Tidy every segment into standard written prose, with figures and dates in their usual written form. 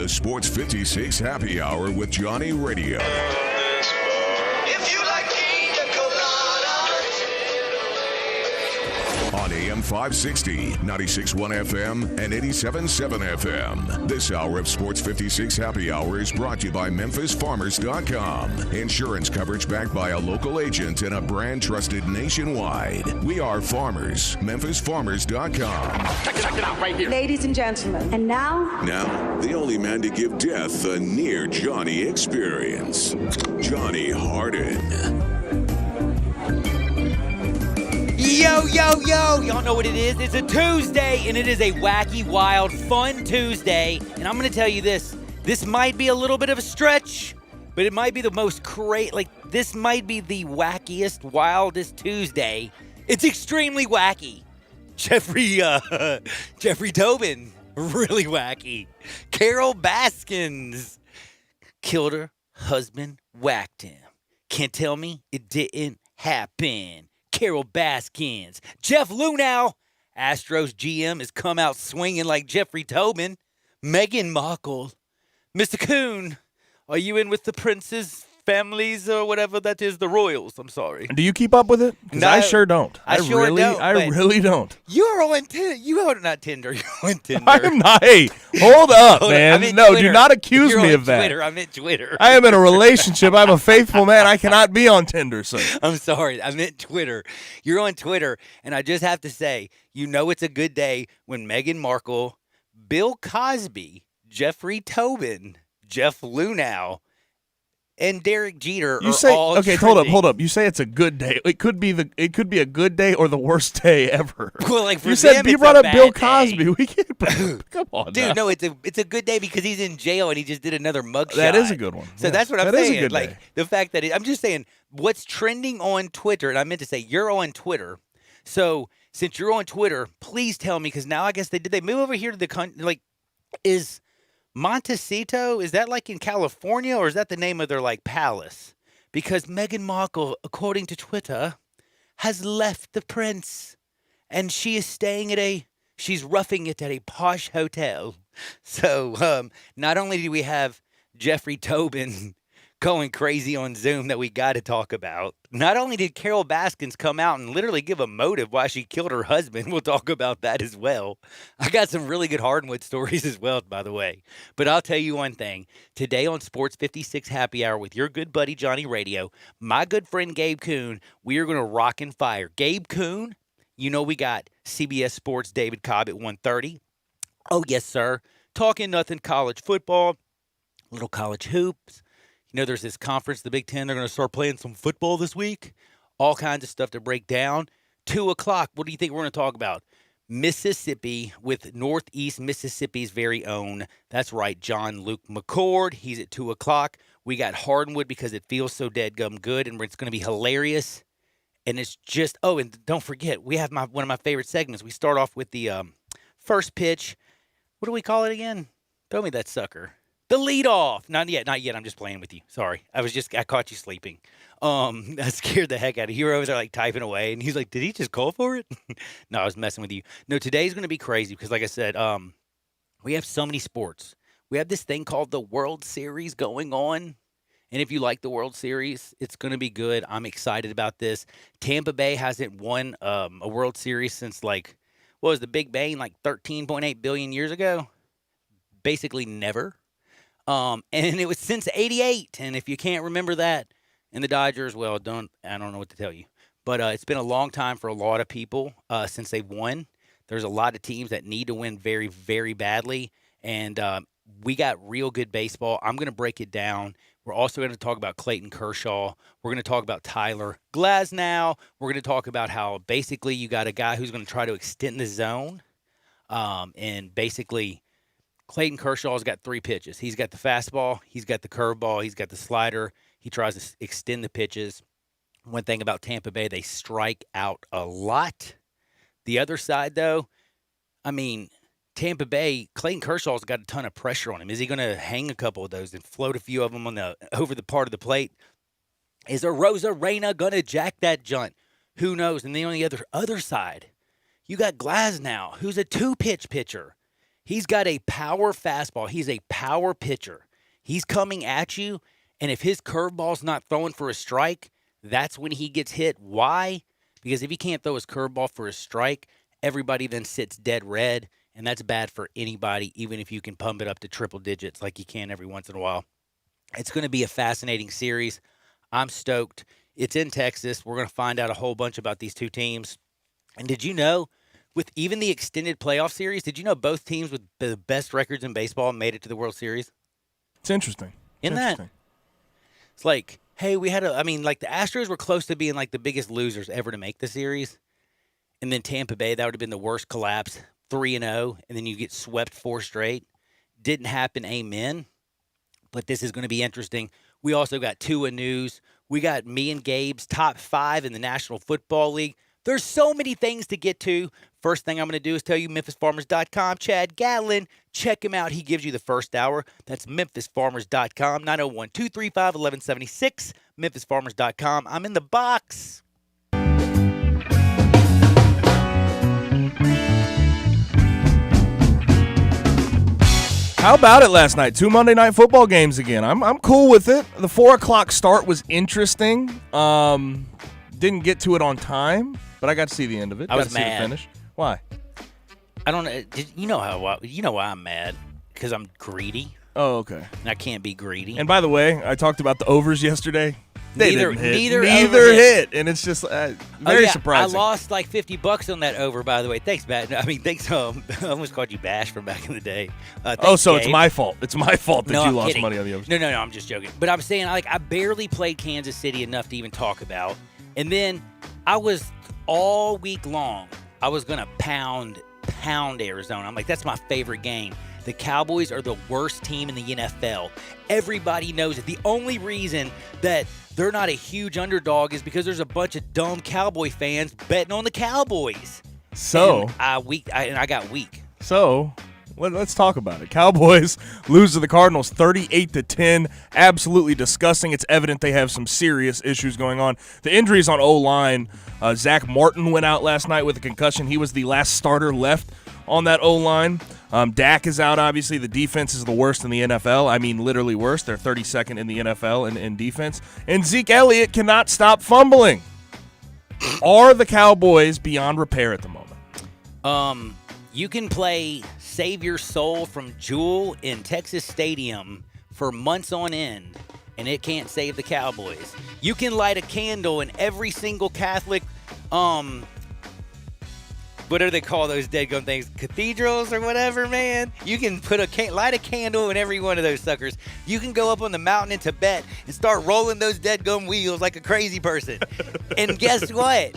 The Sports 56 Happy Hour with Johnny Radio. If you like pina coladas. On AM 560, 96.1 FM, and 87.7 FM. This hour of Sports 56 Happy Hour is brought to you by MemphisFarmers.com. Insurance coverage backed by a local agent and a brand trusted nationwide. We are farmers. MemphisFarmers.com. Check it out right here. Ladies and gentlemen, and now, The only man to give death a near Johnny experience. Johnny Harden. Yo, yo, yo! Y'all know what it is. It's a Tuesday, and it is a wacky, wild, fun Tuesday. And I'm going to tell you this. This might be a little bit of a stretch, but it might be the most this might be the wackiest, wildest Tuesday. It's extremely wacky. Jeffrey Tobin, really wacky. Carol Baskins killed her husband, whacked him. Can't tell me it didn't happen. Carol Baskins. Jeff Luhnow, Astros GM, has come out swinging like Jeffrey Tobin. Meghan Markle. Mr. Coon, are you in with the princes, families, or whatever that is, the royals? I'm sorry. Do you keep up with it? Because I sure don't. I really don't. You're on Tinder. You are not Tinder. You're on Tinder. I'm not. Hey, hold up, man. No, Twitter. do not accuse You're me on of that. Twitter. I meant Twitter. I am in a relationship. I'm a faithful man. I cannot be on Tinder, sir. I'm sorry. I meant Twitter. You're on Twitter, and I just have to say, you know it's a good day when Meghan Markle, Bill Cosby, Jeffrey Tobin, Jeff Luhnow, and Derek Jeter You are say all okay. trending. Hold up. You say it's a good day. It could be a good day or the worst day ever. Well, like for you said them, you it's brought a up Bill bad Cosby. day. We can't. Come on, Dude, now. no, it's a good day because he's in jail and he just did another mugshot. That is a good one. So Yes, that's what I'm that is a saying. good Like day. the fact that I'm just saying what's trending on Twitter, and I meant to say you're on Twitter. So since you're on Twitter, please tell me because now I guess they move over here to the country. Like, is Montecito, is that like in California or is that the name of their like palace? Because Meghan Markle, according to Twitter, has left the prince and she is staying she's roughing it at a posh hotel. So not only do we have Jeffrey Tobin going crazy on Zoom that we got to talk about, not only did Carol Baskins come out and literally give a motive why she killed her husband, we'll talk about that as well. I got some really good Hardwood stories as well, by the way. But I'll tell you one thing. Today on Sports 56 Happy Hour with your good buddy Johnny Radio, my good friend Gabe Kuhn, we are going to rock and fire. Gabe Kuhn, you know we got CBS Sports David Cobb at 1:30. Oh, yes, sir. Talking nothing college football, little college hoops. You know, there's this conference, the Big Ten. They're going to start playing some football this week. All kinds of stuff to break down. 2 o'clock, what do you think we're going to talk about? Mississippi with Northeast Mississippi's very own. That's right, John Luke McCord. He's at 2 o'clock. We got Hardwood because it feels so deadgum good, and it's going to be hilarious. And it's just, and don't forget, we have one of my favorite segments. We start off with the first pitch. What do we call it again? Throw me that sucker. The leadoff. Not yet. I'm just playing with you. Sorry. I caught you sleeping. I scared the heck out of you. You were over there like typing away, and he's like, did he just call for it? No, I was messing with you. No, today's going to be crazy because, like I said, we have so many sports. We have this thing called the World Series going on. And if you like the World Series, it's going to be good. I'm excited about this. Tampa Bay hasn't won a World Series since what was the Big Bang, like 13.8 billion years ago? Basically never. And it was since 88. And if you can't remember that, and the Dodgers, well, I don't know what to tell you. But it's been a long time for a lot of people since they've won. There's a lot of teams that need to win very, very badly. And we got real good baseball. I'm going to break it down. We're also going to talk about Clayton Kershaw. We're going to talk about Tyler Glasnow. We're going to talk about how basically you got a guy who's going to try to extend the zone. And basically, Clayton Kershaw's got 3 pitches. He's got the fastball, he's got the curveball, he's got the slider. He tries to extend the pitches. One thing about Tampa Bay, they strike out a lot. The other side, though, I mean, Tampa Bay, Clayton Kershaw's got a ton of pressure on him. Is he going to hang a couple of those and float a few of them over the part of the plate? Is Arozarena going to jack that junt? Who knows? And then on the other side, you got Glasnow, who's a 2-pitch pitcher. He's got a power fastball. He's a power pitcher. He's coming at you, and if his curveball's not throwing for a strike, that's when he gets hit. Why? Because if he can't throw his curveball for a strike, everybody then sits dead red, and that's bad for anybody, even if you can pump it up to triple digits like you can every once in a while. It's going to be a fascinating series. I'm stoked. It's in Texas. We're going to find out a whole bunch about these two teams. And did you know, with even the extended playoff series, did you know both teams with the best records in baseball made it to the World Series? It's interesting. Isn't that? It's like, hey, the Astros were close to being like the biggest losers ever to make the series. And then Tampa Bay, that would have been the worst collapse, 3-0, and then you get swept 4 straight. Didn't happen, amen. But this is going to be interesting. We also got Tua news. We got me and Gabe's top 5 in the National Football League. There's so many things to get to. First thing I'm going to do is tell you MemphisFarmers.com. Chad Gatlin, check him out. He gives you the first hour. That's MemphisFarmers.com, 901-235-1176, MemphisFarmers.com. I'm in the box. How about it last night? 2 Monday Night Football games again. I'm cool with it. The 4 o'clock start was interesting. Didn't get to it on time, but I got to see the end of it. I was got to see mad. the finish. Why? I don't know. You know why I'm mad? Because I'm greedy, Oh, okay. and I can't be greedy. And by the way, I talked about the overs yesterday. They Neither- didn't hit. neither Neither over hit. And it's just very surprising. I lost like $50 on that over, by the way. Thanks, Bat. I mean, thanks. I almost called you Bash from back in the day. Thanks, So it's Gabe. my fault. It's my fault that No, you I'm lost kidding. money on the overs. No, I'm just joking. But I'm saying, I barely played Kansas City enough to even talk about. And then I was all week long, I was going to pound Arizona. I'm like, that's my favorite game. The Cowboys are the worst team in the NFL. Everybody knows it. The only reason that they're not a huge underdog is because there's a bunch of dumb Cowboy fans betting on the Cowboys. So, And I got weak. let's talk about it. Cowboys lose to the Cardinals 38-10. Absolutely disgusting. It's evident they have some serious issues going on. The injuries on O-line, Zach Martin went out last night with a concussion. He was the last starter left on that O-line. Dak is out, obviously. The defense is the worst in the NFL. I mean, literally worst. They're 32nd in the NFL in defense. And Zeke Elliott cannot stop fumbling. Are the Cowboys beyond repair at the moment? You can play Save Your Soul from Jewel in Texas Stadium for months on end, and it can't save the Cowboys. You can light a candle in every single Catholic, what do they call those dead gum things? Cathedrals or whatever, man. You can light a candle in every one of those suckers. You can go up on the mountain in Tibet and start rolling those dead gum wheels like a crazy person. And guess what?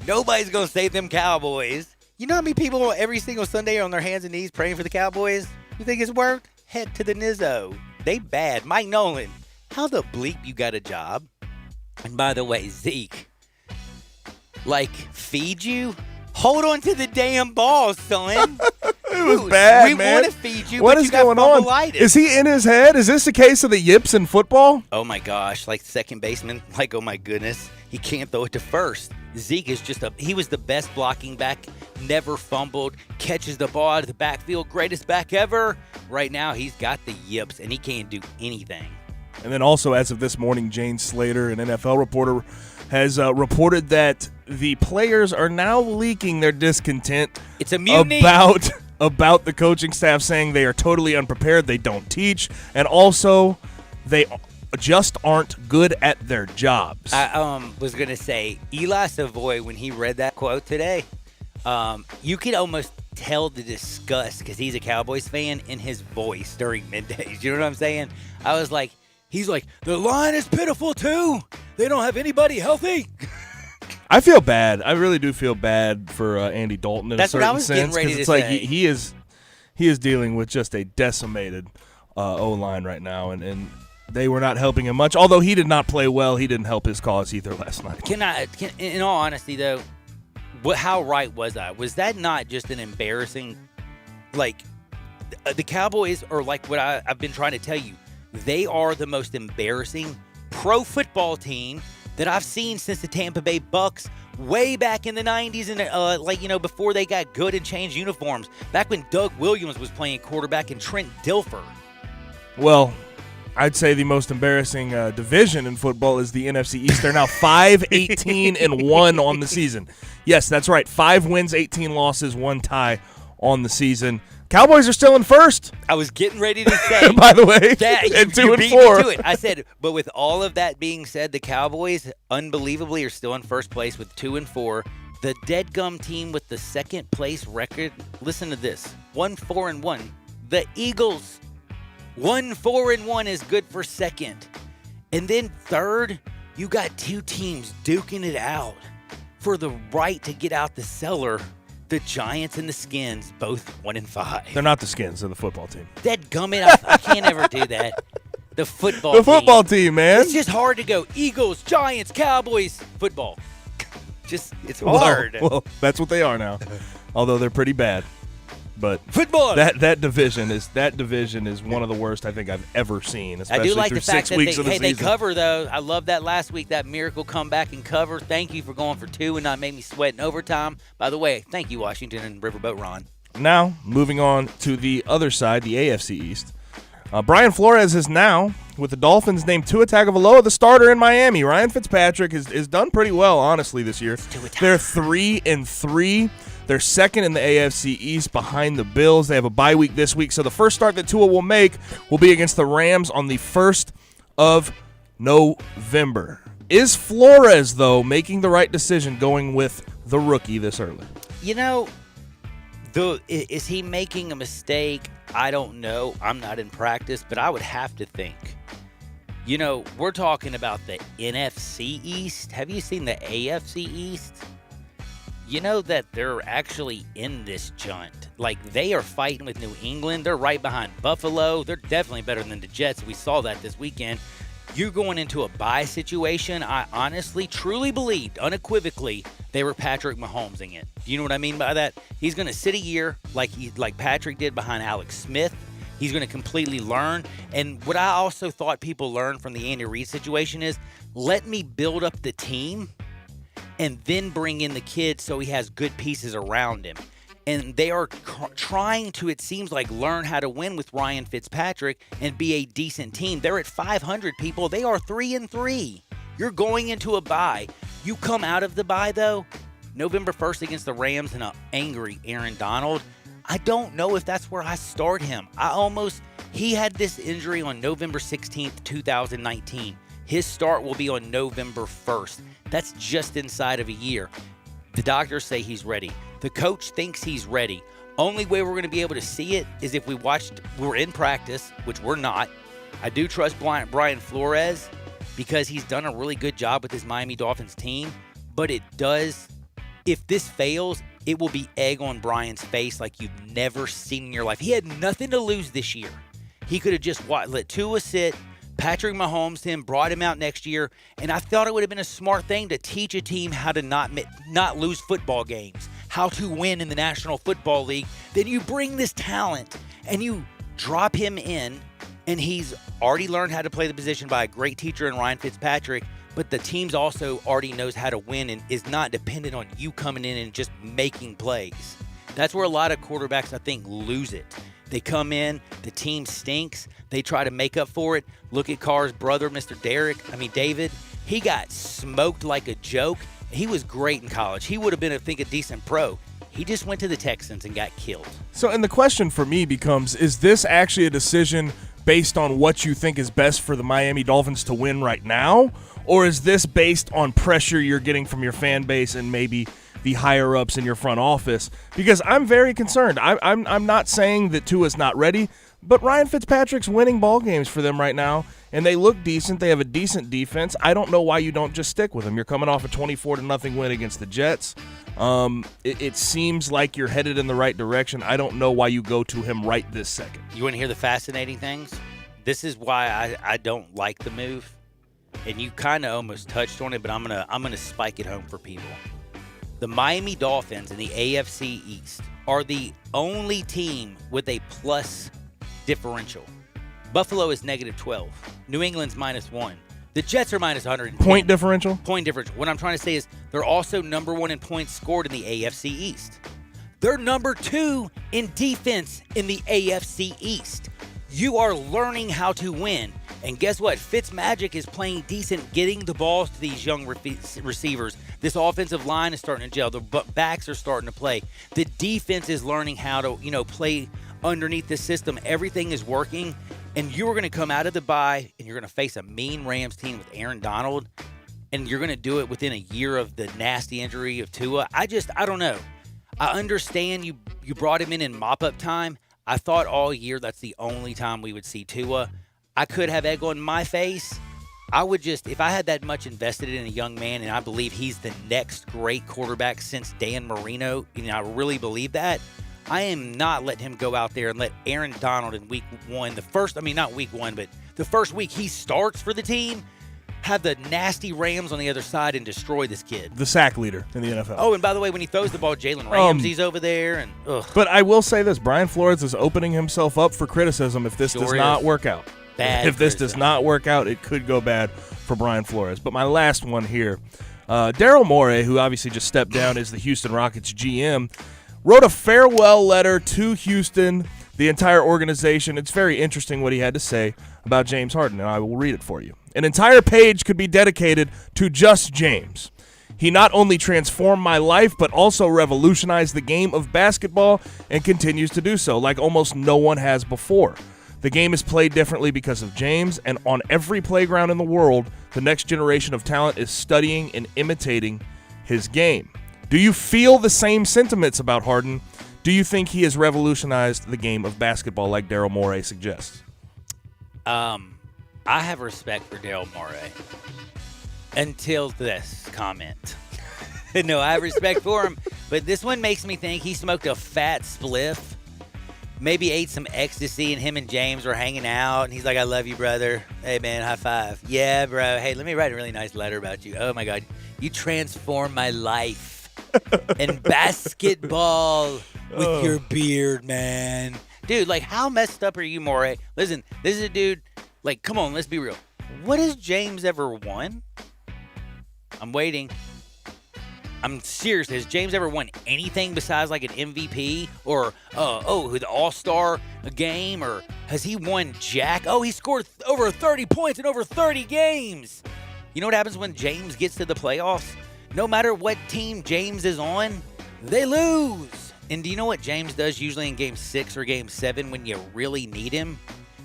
Nobody's going to save them Cowboys. You know how many people every single Sunday are on their hands and knees praying for the Cowboys? You think it's worked? Head to the Nizzo. They bad. Mike Nolan, how the bleep you got a job? And by the way, Zeke, feed you? Hold on to the damn ball, son. It was bad, we man. want to feed you, What but is you got going on? fumbleitis. Is he in his head? Is this a case of the yips in football? Oh, my gosh. Like second baseman. Oh, my goodness. He can't throw it to first. Zeke is he was the best blocking back, never fumbled, catches the ball out of the backfield, greatest back ever. Right now, he's got the yips, and he can't do anything. And then also, as of this morning, Jane Slater, an NFL reporter, has reported that the players are now leaking their discontent It's a mutiny. about the coaching staff, saying they are totally unprepared, they don't teach, and also they just aren't good at their jobs. I was going to say, Eli Savoy, when he read that quote today, you could almost tell the disgust, because he's a Cowboys fan, in his voice during middays. You know what I'm saying? I was like, he's like, the line is pitiful too. They don't have anybody healthy. I feel bad. I really do feel bad for Andy Dalton in That's a what I certain was getting sense, ready because to it's like say. he is dealing with just a decimated O-line right now, and they were not helping him much. Although he did not play well, he didn't help his cause either last night. In all honesty, though, how right was I? Was that not just an embarrassing, the Cowboys are like what I've been trying to tell you. They are the most embarrassing pro football team that I've seen since the Tampa Bay Bucks way back in the 90s and, before they got good and changed uniforms. Back when Doug Williams was playing quarterback and Trent Dilfer. Well, I'd say the most embarrassing division in football is the NFC East. They're now 5-18-1 on the season. Yes, that's right. 5 wins, 18 losses, 1 tie on the season. Cowboys are still in first. I was getting ready to say, by the way, and 2 and beat 4. Me to it. I said, but with all of that being said, the Cowboys unbelievably are still in first place with 2 and 4. The deadgum team with the second place record. Listen to this: 1-4-1. The Eagles, 1-4-1 is good for second, and then third, you got 2 teams duking it out for the right to get out the cellar. The Giants and the Skins, both 1-5. They're not the Skins. They're the football team. Dadgummit, I can't ever do that. The football team, man. It's just hard to go Eagles, Giants, Cowboys, football. It's hard. Well, that's what they are now. Although they're pretty bad. But football. That division is one of the worst I think I've ever seen. Especially I do like through the fact 6 that weeks of the they season. cover though. I love that last week, that miracle comeback and cover. Thank you for going for 2 and not make me sweat in overtime. By the way, thank you Washington and Riverboat Ron. Now moving on to the other side, the AFC East. Brian Flores is now with the Dolphins named Tua Tagovailoa the starter in Miami. Ryan Fitzpatrick is done pretty well honestly this year. They're 3-3. They're second in the AFC East behind the Bills. They have a bye week this week, so the first start that Tua will make will be against the Rams on the 1st of November. Is Flores, though, making the right decision going with the rookie this early? Is he making a mistake? I don't know. I'm not in practice, but I would have to think. We're talking about the NFC East. Have you seen the AFC East? You know that they're actually in this junt. Like, they are fighting with New England. They're right behind Buffalo. They're definitely better than the Jets. We saw that this weekend. You're going into a bye situation. I honestly, truly believed, unequivocally, they were Patrick Mahomesing it. Do you know what I mean by that? He's going to sit a year like Patrick did behind Alex Smith. He's going to completely learn. And what I also thought people learned from the Andy Reid situation is, let me build up the team and then bring in the kids so he has good pieces around him. And they are trying to, it seems like, learn how to win with Ryan Fitzpatrick and be a decent team. They're at 500 people. They are 3-3. You're going into a bye. You come out of the bye, though, November 1st against the Rams and an angry Aaron Donald. I don't know if that's where I start him. He had this injury on November 16th, 2019. His start will be on November 1st. That's just inside of a year. The doctors say he's ready. The coach thinks he's ready. Only way we're going to be able to see it is if we're in practice, which we're not. I do trust Brian Flores because he's done a really good job with his Miami Dolphins team. But if this fails, it will be egg on Brian's face like you've never seen in your life. He had nothing to lose this year. He could have just let Tua sit, Patrick Mahomes brought him out next year, and I thought it would have been a smart thing to teach a team how to not lose football games, how to win in the National Football League. Then you bring this talent and you drop him in, and he's already learned how to play the position by a great teacher in Ryan Fitzpatrick, but the team's also already knows how to win and is not dependent on you coming in and just making plays. That's where a lot of quarterbacks, I think, lose it. They come in, the team stinks, they try to make up for it. Look at Carr's brother, David. He got smoked like a joke. He was great in college. He would have been, I think, a decent pro. He just went to the Texans and got killed. So, and the question for me becomes, is this actually a decision based on what you think is best for the Miami Dolphins to win right now? Or is this based on pressure you're getting from your fan base and maybe the higher-ups in your front office? Because I'm very concerned. I'm not saying that Tua's not ready, but Ryan Fitzpatrick's winning ball games for them right now, and they look decent. They have a decent defense. I don't know why you don't just stick with him. You're coming off a 24-0 win against the Jets. It seems like you're headed in the right direction. I don't know why you go to him right this second. You want to hear the fascinating things? This is why I don't like the move, and you kind of almost touched on it, but I'm gonna spike it home for people. The Miami Dolphins in the AFC East are the only team with a plus differential. Buffalo is -12. New England's -1. The Jets are minus 110. Point differential? Point differential. What I'm trying to say is they're also number 1 in points scored in the AFC East. They're number 2 in defense in the AFC East. You are learning how to win. And guess what? Fitzmagic is playing decent, getting the balls to these young receivers. This offensive line is starting to gel. The backs are starting to play. The defense is learning how to, play underneath the system. Everything is working. And you are going to come out of the bye, and you're going to face a mean Rams team with Aaron Donald, and you're going to do it within a year of the nasty injury of Tua. I don't know. I understand you brought him in mop-up time. I thought all year that's the only time we would see Tua. I could have egg on my face. I would just, if I had that much invested in a young man, and I believe he's the next great quarterback since Dan Marino, and I really believe that, I am not letting him go out there and let Aaron Donald in week 1, not week 1, but the first week he starts for the team, have the nasty Rams on the other side and destroy this kid. The sack leader in the NFL. Oh, and by the way, when he throws the ball, Jalen Ramsey's over there. And But I will say this, Brian Flores is opening himself up for criticism if this does not work out. If this does not work out, it could go bad for Brian Flores. But my last one here, Daryl Morey, who obviously just stepped down as the Houston Rockets GM, wrote a farewell letter to Houston, the entire organization. It's very interesting what he had to say about James Harden, and I will read it for you. An entire page could be dedicated to just James. He not only transformed my life, but also revolutionized the game of basketball and continues to do so, like almost no one has before. The game is played differently because of James, and on every playground in the world, the next generation of talent is studying and imitating his game. Do you feel the same sentiments about Harden? Do you think he has revolutionized the game of basketball like Daryl Morey suggests? I have respect for Daryl Morey until this comment. No, I have respect for him, but this one makes me think he smoked a fat spliff, maybe ate some ecstasy, and him and James were hanging out, and he's like, I love you, brother. Hey, man, high five. Yeah, bro. Hey, let me write a really nice letter about you. Oh, my God. You transformed my life. And basketball with your beard, man. Dude, like, how messed up are you, Morey? Listen, this is a dude, like, come on, let's be real. What has James ever won? I'm waiting. I'm serious. Has James ever won anything besides, like, an MVP or, the All-Star game? Or has he won jack? Oh, he scored over 30 points in over 30 games. You know what happens when James gets to the playoffs? No matter what team James is on, they lose. And do you know what James does usually in Game 6 or Game 7 when you really need him?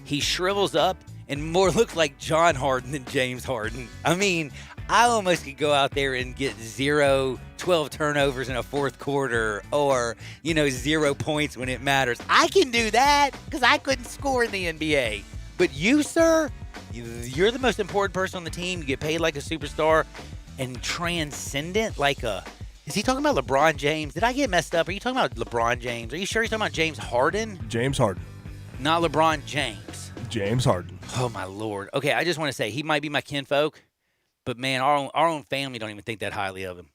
He shrivels up and more looks like John Harden than James Harden. I mean, I almost could go out there and get 12 turnovers in a fourth quarter or, 0 points when it matters. I can do that because I couldn't score in the NBA. But you, sir, you're the most important person on the team. You get paid like a superstar. And transcendent is he talking about LeBron James? Did I get messed up? Are you talking about LeBron James? Are you sure he's talking about James Harden? James Harden. Not LeBron James. James Harden. Oh, my Lord. Okay, I just want to say, he might be my kinfolk, but, man, our own family don't even think that highly of him.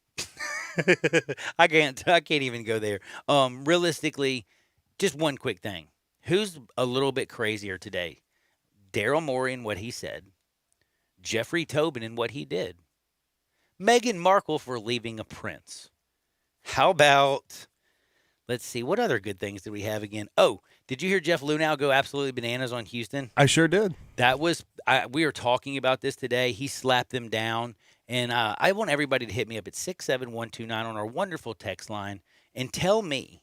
I can't even go there. Realistically, just one quick thing. Who's a little bit crazier today? Daryl Morey and what he said. Jeffrey Tobin and what he did. Meghan Markle for leaving a prince. How about, let's see, what other good things did we have again? Oh, did you hear Jeff Lunau go absolutely bananas on Houston? I sure did. We were talking about this today. He slapped them down. And I want everybody to hit me up at 67129 on our wonderful text line and tell me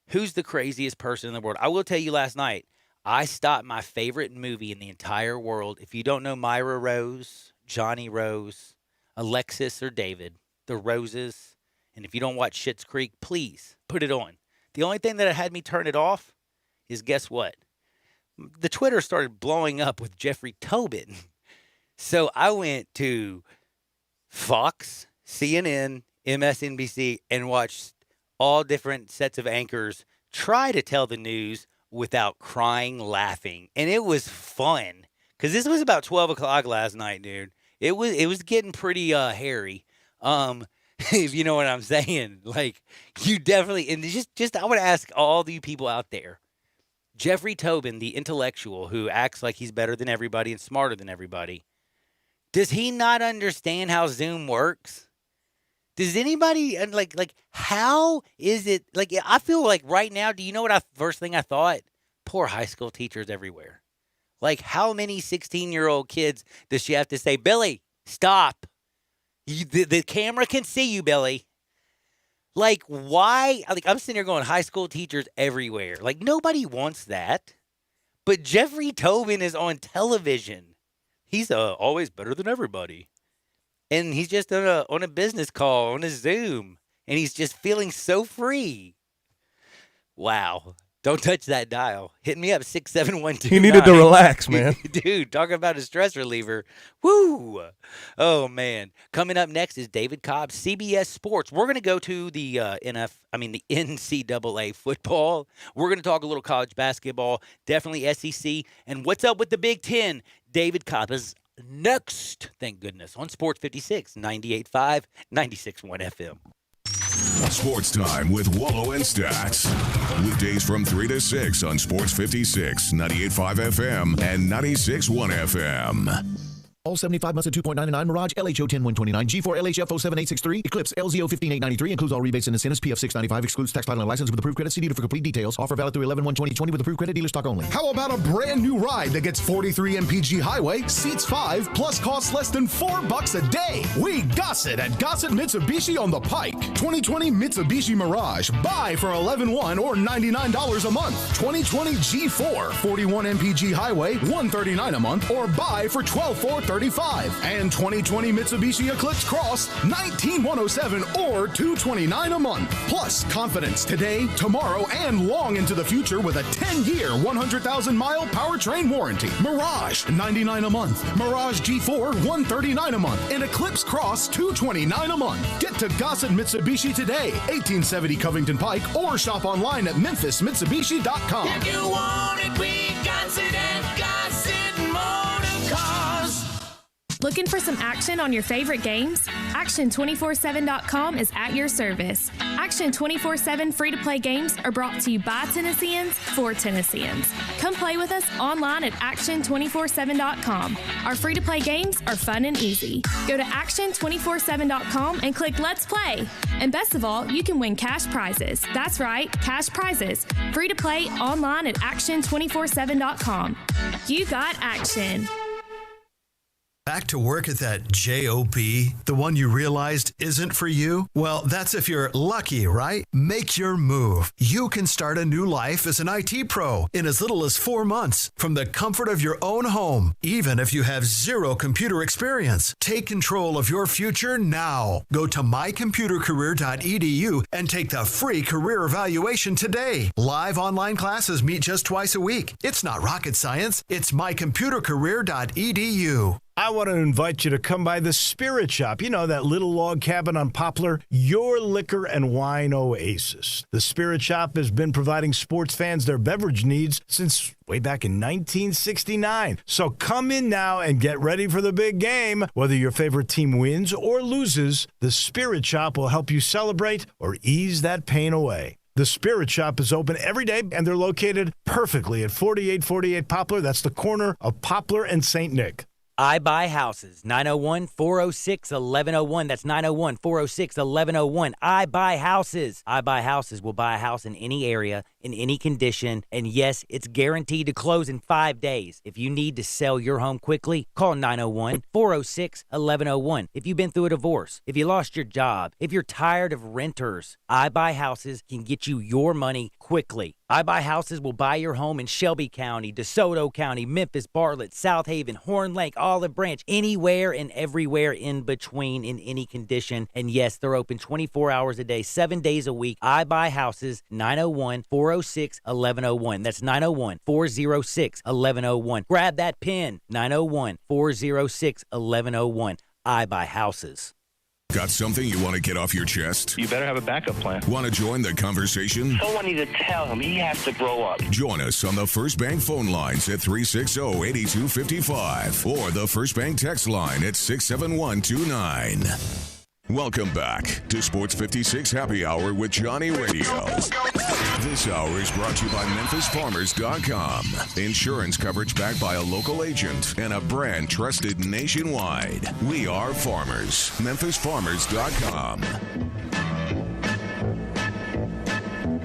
who's the craziest person in the world. I will tell you last night, I stopped my favorite movie in the entire world. If you don't know Myra Rose, Johnny Rose, Alexis or David, the Roses, and if you don't watch Schitt's Creek, please put it on. The only thing that had me turn it off is, guess what? The Twitter started blowing up with Jeffrey Tobin. So I went to Fox, CNN, MSNBC, and watched all different sets of anchors try to tell the news without crying, laughing. And it was fun because this was about 12 o'clock last night, dude. It was getting pretty hairy, if you know what I'm saying. Like, you definitely, and just I would ask all the people out there, Jeffrey Tobin, the intellectual who acts like he's better than everybody and smarter than everybody, Does he not understand how Zoom works? Does anybody like how is it like I feel like right now, do you know what first thing I thought? Poor high school teachers everywhere. Like how many 16-year-old kids does she have to say, Billy, stop. The camera can see you, Billy. Like why? Like I'm sitting here going, high school teachers everywhere. Like nobody wants that. But Jeffrey Tobin is on television. He's always better than everybody. And he's just on a business call, on a Zoom. And he's just feeling so free. Wow. Don't touch that dial. Hit me up, 67129. He needed to relax, man. Dude, talking about a stress reliever. Woo! Oh, man. Coming up next is David Cobb, CBS Sports. We're going to go to the NCAA football. We're going to talk a little college basketball, definitely SEC. And what's up with the Big Ten? David Cobb is next, thank goodness, on Sports 56, 98.5, 96.1 FM. Sports Time with Wallow and Stats. Weekdays from 3 to 6 on Sports 56, 98.5 FM and 96.1 FM. All 75 months at 2.99, Mirage LHO 10129, G4 LHF 07863, Eclipse LZO 15893, includes all rebates and incentives, PF 695, excludes tax title and license with approved credit. See dealer for complete details. Offer valid through 11/1/2020 with approved credit, dealer stock only. How about a brand new ride that gets 43 mpg highway, seats 5, plus costs less than $4 a day? We Gossett at Gossett Mitsubishi on the Pike. 2020 Mitsubishi Mirage, buy for $11,100 or $99 a month. 2020 G4, 41 mpg highway, $139 a month, or buy for $12,435. And 2020 Mitsubishi Eclipse Cross, $19,107 or $229 a month. Plus confidence today, tomorrow, and long into the future with a 10-year, 100,000-mile powertrain warranty. Mirage, $99 a month. Mirage G4, $139 a month. And Eclipse Cross, $229 a month. Get to Gossett Mitsubishi today, 1870 Covington Pike, or shop online at memphismitsubishi.com. If you want it, we Gossett and Gossett Motor Cars. Looking for some action on your favorite games? Action247.com is at your service. Action 24/7 free-to-play games are brought to you by Tennesseans for Tennesseans. Come play with us online at Action247.com. Our free-to-play games are fun and easy. Go to Action247.com and click Let's Play. And best of all, you can win cash prizes. That's right, cash prizes. Free to play online at Action247.com. You got action. Back to work at that job, the one you realized isn't for you? Well, that's if you're lucky, right? Make your move. You can start a new life as an IT pro in as little as 4 months from the comfort of your own home, even if you have zero computer experience. Take control of your future now. Go to mycomputercareer.edu and take the free career evaluation today. Live online classes meet just twice a week. It's not rocket science. It's mycomputercareer.edu. I want to invite you to come by the Spirit Shop. You know, that little log cabin on Poplar, your liquor and wine oasis. The Spirit Shop has been providing sports fans their beverage needs since way back in 1969. So come in now and get ready for the big game. Whether your favorite team wins or loses, the Spirit Shop will help you celebrate or ease that pain away. The Spirit Shop is open every day, and they're located perfectly at 4848 Poplar. That's the corner of Poplar and St. Nick. I Buy Houses, 901-406-1101. That's 901-406-1101. I Buy Houses. I Buy Houses will buy a house in any area, in any condition, and yes, it's guaranteed to close in 5 days. If you need to sell your home quickly, call 901-406-1101. If you've been through a divorce, if you lost your job, if you're tired of renters, I Buy Houses can get you your money quickly. I Buy Houses will buy your home in Shelby County, DeSoto County, Memphis, Bartlett, South Haven, Horn Lake, Olive Branch, anywhere and everywhere in between in any condition. And yes, they're open 24 hours a day, 7 days a week. I Buy Houses, 901-406-1101. That's 901-406-1101. Grab that pen, 901-406-1101. I Buy Houses. Got something you want to get off your chest? You better have a backup plan. Want to join the conversation? Someone needs to tell him he has to grow up. Join us on the First Bank phone lines at 360-8255 or the First Bank text line at 67129. Welcome back to Sports 56 Happy Hour with Johnny Radio. This hour is brought to you by MemphisFarmers.com. Insurance coverage backed by a local agent and a brand trusted nationwide. We are farmers. MemphisFarmers.com.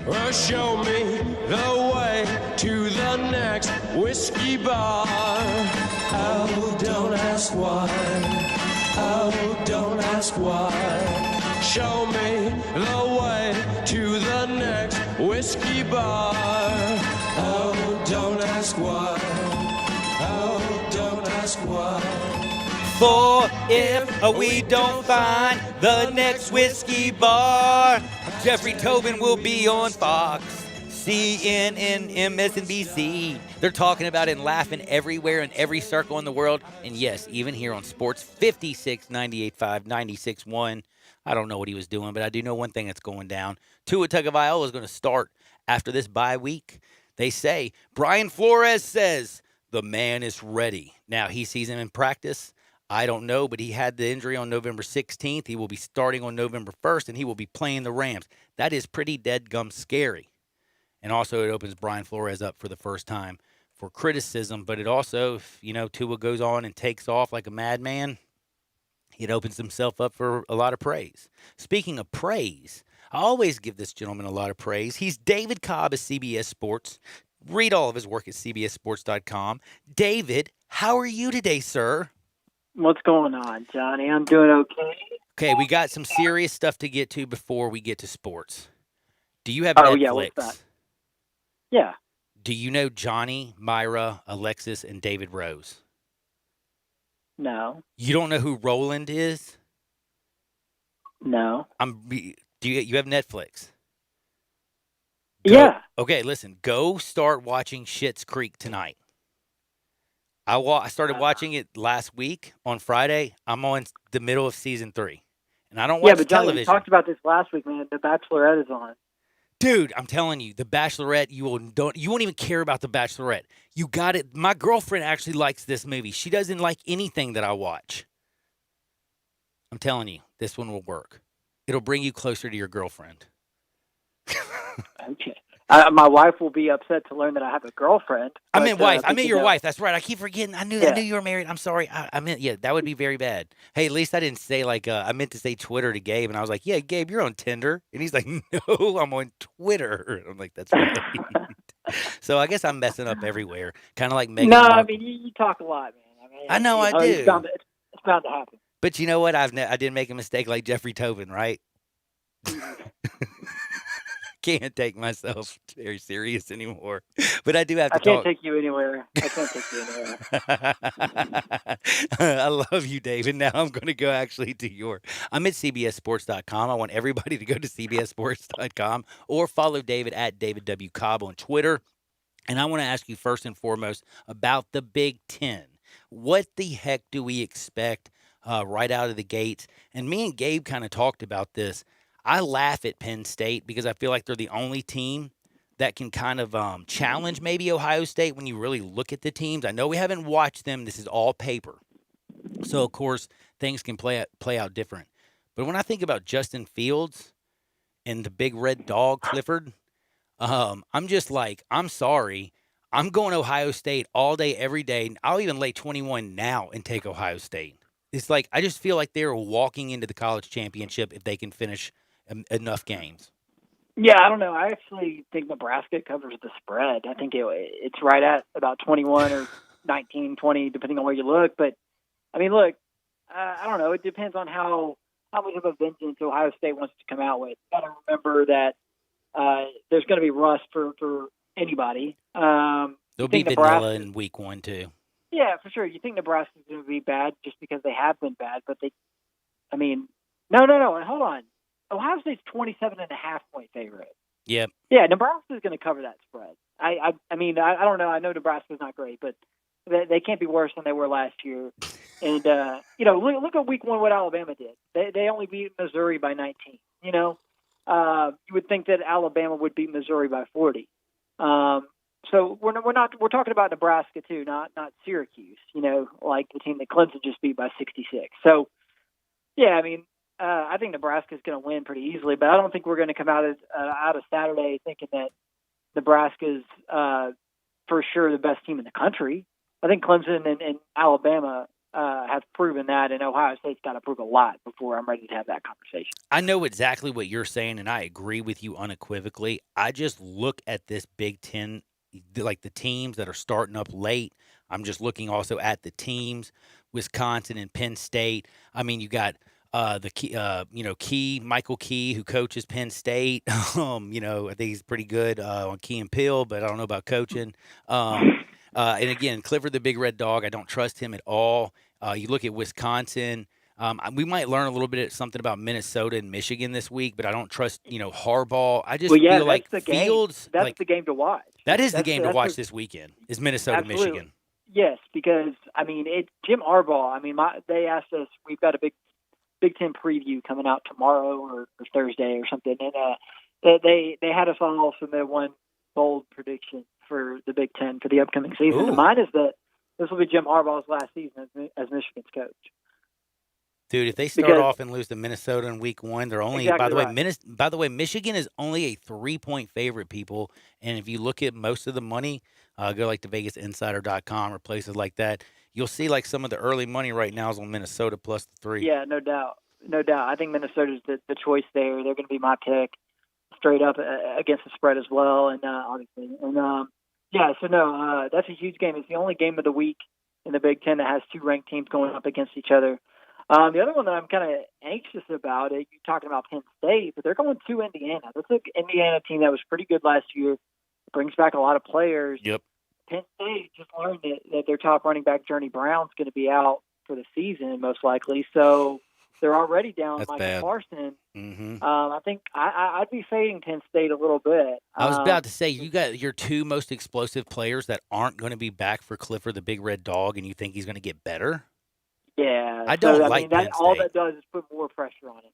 Well, show me the way to the next whiskey bar. Oh, don't ask why. Oh, don't ask why. Show me the way to the next whiskey bar. Oh, don't ask why. Oh, don't ask why. For if we don't find the next whiskey bar, Jeffrey Tobin will be on Fox, CNN, MSNBC. They're talking about it and laughing everywhere in every circle in the world. And yes, even here on Sports 56, 98.5, 96.1. I don't know what he was doing, but I do know one thing that's going down. Tua Tagovailoa is going to start after this bye week. They say, Brian Flores says, the man is ready. Now, he sees him in practice. I don't know, but he had the injury on November 16th. He will be starting on November 1st, and he will be playing the Rams. That is pretty dead-gum scary. And also it opens Brian Flores up for the first time for criticism. But it also, if, Tua goes on and takes off like a madman, it opens himself up for a lot of praise. Speaking of praise, I always give this gentleman a lot of praise. He's David Cobb of CBS Sports. Read all of his work at cbssports.com. David, how are you today, sir? What's going on, Johnny? I'm doing okay. Okay, we got some serious stuff to get to before we get to sports. Do you have Netflix? Yeah, what's that? Yeah. Do you know Johnny, Myra, Alexis, and David Rose? No. You don't know who Roland is? No. Do you have Netflix? Yeah. Okay, listen. Go start watching Schitt's Creek tonight. I started watching it last week on Friday. I'm on the middle of season 3, and I don't watch but Johnny, television. we talked about this last week, man. The Bachelorette is on. Dude, I'm telling you, The Bachelorette. You won't even care about The Bachelorette. You got it. My girlfriend actually likes this movie. She doesn't like anything that I watch. I'm telling you, this one will work. It'll bring you closer to your girlfriend. Okay. My wife will be upset to learn that I have a girlfriend. I meant wife. I meant your wife. That's right. I keep forgetting. I knew you were married. I'm sorry. I meant, that would be very bad. Hey, at least I didn't say I meant to say Twitter to Gabe, and I was like, yeah, Gabe, you're on Tinder. And he's like, no, I'm on Twitter. I'm like, that's right. So I guess I'm messing up everywhere. Kind of like Megan. No, Markle. I mean, you talk a lot, man. I know I do. It's bound to happen. But you know what? I didn't make a mistake like Jeffrey Tobin, right? Can't take myself very serious anymore, but I do have to talk. I can't take you anywhere. I love you, David. Now I'm going to go actually to I'm at cbssports.com. I want everybody to go to cbssports.com or follow David at David W. Cobb on Twitter. And I want to ask you first and foremost about the Big Ten. What the heck do we expect right out of the gates? And me and Gabe kind of talked about this. I laugh at Penn State because I feel like they're the only team that can kind of challenge maybe Ohio State when you really look at the teams. I know we haven't watched them. This is all paper. So, of course, things can play out different. But when I think about Justin Fields and the big red dog, Clifford, I'm just like, I'm sorry. I'm going Ohio State all day, every day. I'll even lay 21 now and take Ohio State. It's like I just feel like they're walking into the college championship if they can finish enough games. Yeah, I don't know. I actually think Nebraska covers the spread. I think it's right at about 21 or 19, 20, depending on where you look. But, I mean, look, I don't know. It depends on how much of a vengeance Ohio State wants to come out with. You got to remember that there's going to be rust for anybody. There'll be vanilla in week 1, too. Yeah, for sure. You think Nebraska's going to be bad just because they have been bad, but no. Hold on. Ohio State's 27.5-point favorite. Yep. Yeah, Nebraska's going to cover that spread. I mean, I don't know. I know Nebraska's not great, but they can't be worse than they were last year. And, look at week 1 what Alabama did. They only beat Missouri by 19. You would think that Alabama would beat Missouri by 40. So we're talking about Nebraska too, not Syracuse, like the team that Clemson just beat by 66. So, yeah, I mean, I think Nebraska's going to win pretty easily, but I don't think we're going to come out of Saturday thinking that Nebraska's for sure the best team in the country. I think Clemson and Alabama have proven that, and Ohio State's got to prove a lot before I'm ready to have that conversation. I know exactly what you're saying, and I agree with you unequivocally. I just look at this Big Ten, like the teams that are starting up late. I'm just looking also at the teams, Wisconsin and Penn State. I mean, you got Michael Key, who coaches Penn State. I think he's pretty good on Key and Peele, but I don't know about coaching. And again, Clifford the Big Red Dog, I don't trust him at all. You look at Wisconsin. We might learn a little bit something about Minnesota and Michigan this week, but I don't trust, Harbaugh. I just feel like Fields. That's the game to watch. That is the game to watch this weekend. Is Minnesota Absolutely. Michigan? Yes, because Jim Harbaugh. They asked us. We've got a Big Ten preview coming out tomorrow or Thursday or something, and they had us on also their one bold prediction for the Big Ten for the upcoming season. Ooh. And mine is that this will be Jim Harbaugh's last season as Michigan's coach. Dude, if they start off and lose to Minnesota in week one, they're only by the way, Michigan is only a 3-point favorite, people. And if you look at most of the money, go like to VegasInsider.com or places like that, you'll see like some of the early money right now is on Minnesota plus the 3. Yeah, no doubt. I think Minnesota's the choice there. They're going to be my pick straight up against the spread as well. And obviously, that's a huge game. It's the only game of the week in the Big Ten that has two ranked teams going up against each other. The other one that I'm kind of anxious about, you're talking about Penn State, but they're going to Indiana. That's an Indiana team that was pretty good last year. Brings back a lot of players. Yep. Penn State just learned that their top running back, Journey Brown's going to be out for the season, most likely. So they're already down Michael Parsons. Mm-hmm. I think I'd be fading Penn State a little bit. I was about to say, you got your two most explosive players that aren't going to be back for Clifford the Big Red Dog, and you think he's going to get better? Yeah. I don't like Penn State. All that does is put more pressure on it.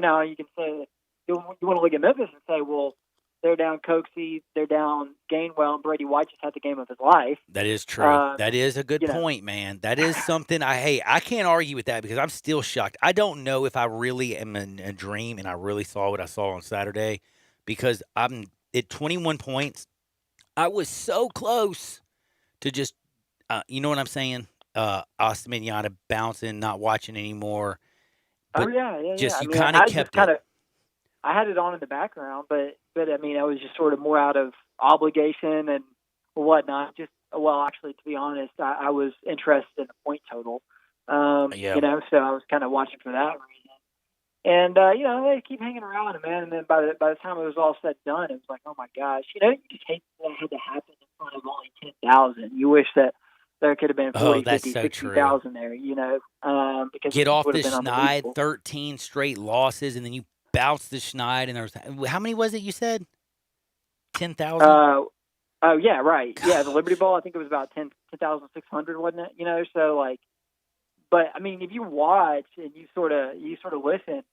Now you can say, you want to look at Memphis and say, well, they're down Coxie, they're down Gainwell, and Brady White just had the game of his life. That is true. That is a good point, man. That is something I can't argue with that because I'm still shocked. I don't know if I really am in a dream and I really saw what I saw on Saturday because I'm at 21 points. I was so close to just, you know what I'm saying? Austin Mignata bouncing, not watching anymore. But you kind of kept it. I had it on in the background, but I was just sort of more out of obligation and whatnot. Actually, to be honest, I was interested in the point total. So I was kind of watching for that reason. And they keep hanging around, man. And then by the time it was all said and done, it was like, oh my gosh, you just hate that had to happen in front of only 10,000. You wish that there could have been 40, 50, 60,000 there. Because get off the schneid, 13 straight losses, and then you bounce the schneid, and there was how many was it? You said 10,000. Oh yeah, right. Yeah, the Liberty Bowl. I think it was about 10,600, wasn't it? So but if you watch and you sort of listen,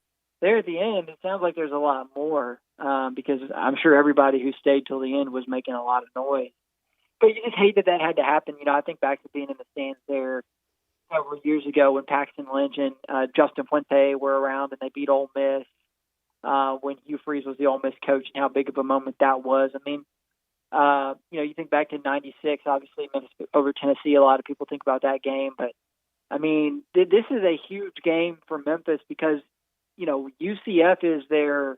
there at the end, it sounds like there's a lot more because I'm sure everybody who stayed till the end was making a lot of noise. But you just hate that had to happen. I think back to being in the stands there several years ago when Paxton Lynch and Justin Fuente were around and they beat Ole Miss. When Hugh Freeze was the Ole Miss coach and how big of a moment that was. You think back to '96, obviously Memphis over Tennessee. A lot of people think about that game, but this is a huge game for Memphis because UCF is their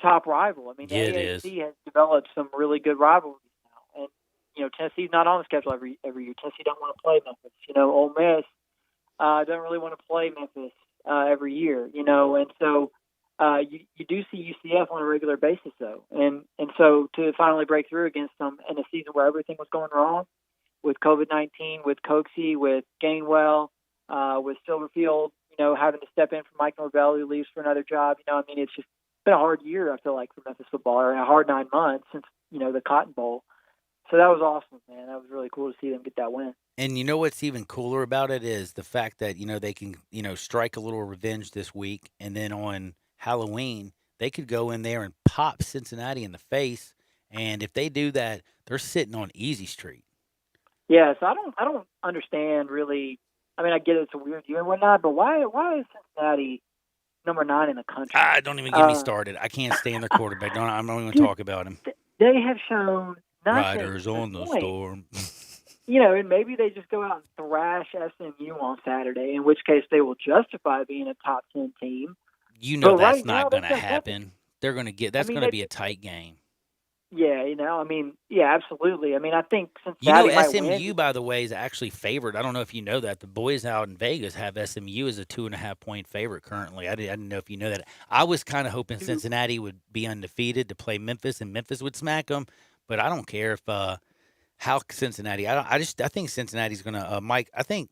top rival. The AAC has developed some really good rivalries now, and Tennessee's not on the schedule every year. Tennessee don't want to play Memphis. Ole Miss doesn't really want to play Memphis every year. And so. You do see UCF on a regular basis, though. And so to finally break through against them in a season where everything was going wrong with COVID-19, with Coxie, with Gainwell, with Silverfield, having to step in for Mike Norvell, who leaves for another job. It's just been a hard year, I feel like, for Memphis football, and a hard 9 months since, the Cotton Bowl. So that was awesome, man. That was really cool to see them get that win. And you know what's even cooler about it is the fact that, they can, strike a little revenge this week, and then on Halloween, they could go in there and pop Cincinnati in the face, and if they do that, they're sitting on easy street. Yeah, so I don't understand really. I get it's a weird year and whatnot, but why is Cincinnati number 9 in the country. Don't even get me started. I can't stand their quarterback. I'm not even going to talk about him. They have shown nothing. Riders on the storm. And maybe they just go out and thrash SMU on Saturday, in which case they will justify being a top 10 team. That's right not now, going to happen. They're going to get. That's going to be a tight game. Yeah, absolutely. I think Cincinnati might SMU, win. by the way, is actually favored. I don't know if you know that. The boys out in Vegas have SMU as a 2.5-point favorite currently. I didn't know if you know that. I was kind of hoping Cincinnati would be undefeated to play Memphis, and Memphis would smack them. But I don't care if how Cincinnati. I think Cincinnati's going to Mike. I think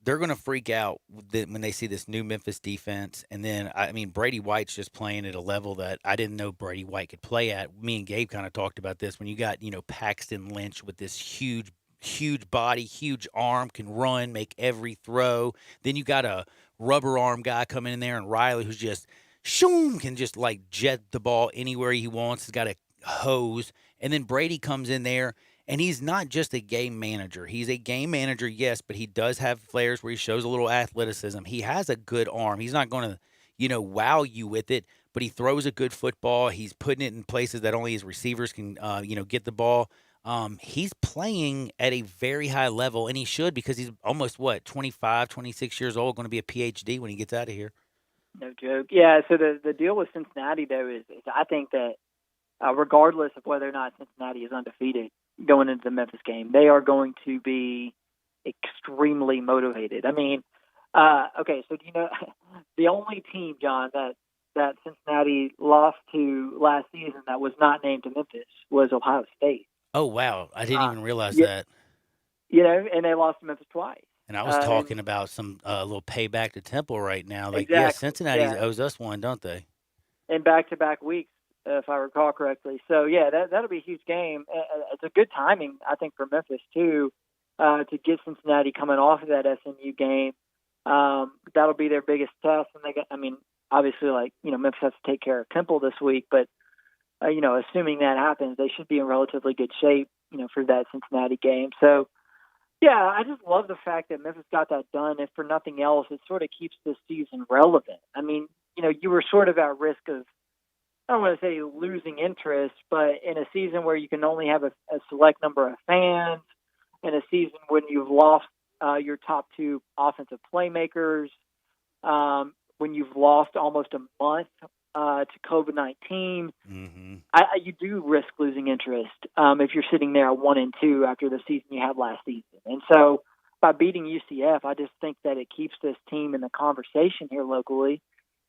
they're going to freak out when they see this new Memphis defense. And then, Brady White's just playing at a level that I didn't know Brady White could play at. Me and Gabe kind of talked about this. When you got, Paxton Lynch with this huge body, huge arm, can run, make every throw. Then you got a rubber arm guy coming in there, and Riley, who's just, can just, jet the ball anywhere he wants. He's got a hose. And then Brady comes in there. And he's not just a game manager. He's a game manager, yes, but he does have flares where he shows a little athleticism. He has a good arm. He's not going to, wow you with it, but he throws a good football. He's putting it in places that only his receivers can, get the ball. He's playing at a very high level, and he should because he's almost, 25, 26 years old, going to be a PhD when he gets out of here. No joke. Yeah, so the deal with Cincinnati, though, is I think that regardless of whether or not Cincinnati is undefeated, going into the Memphis game, they are going to be extremely motivated. Okay, so do you know the only team, John, that Cincinnati lost to last season that was not named to Memphis was Ohio State. Oh, wow. I didn't even realize that. And they lost to Memphis twice. And I was talking about some little payback to Temple right now. Exactly. Cincinnati owes us one, don't they? In back-to-back weeks, if I recall correctly. So, that'll be a huge game. It's a good timing, I think, for Memphis, too, to get Cincinnati coming off of that SMU game. That'll be their biggest test. And they got, obviously, Memphis has to take care of Temple this week. But, assuming that happens, they should be in relatively good shape, for that Cincinnati game. So, I just love the fact that Memphis got that done. If for nothing else, it sort of keeps this season relevant. You were sort of at risk of, I don't want to say losing interest, but in a season where you can only have a select number of fans, in a season when you've lost your top 2 offensive playmakers, when you've lost almost a month to COVID-19, you do risk losing interest if you're sitting there at 1-2 after the season you had last season. And so by beating UCF, I just think that it keeps this team in the conversation here locally.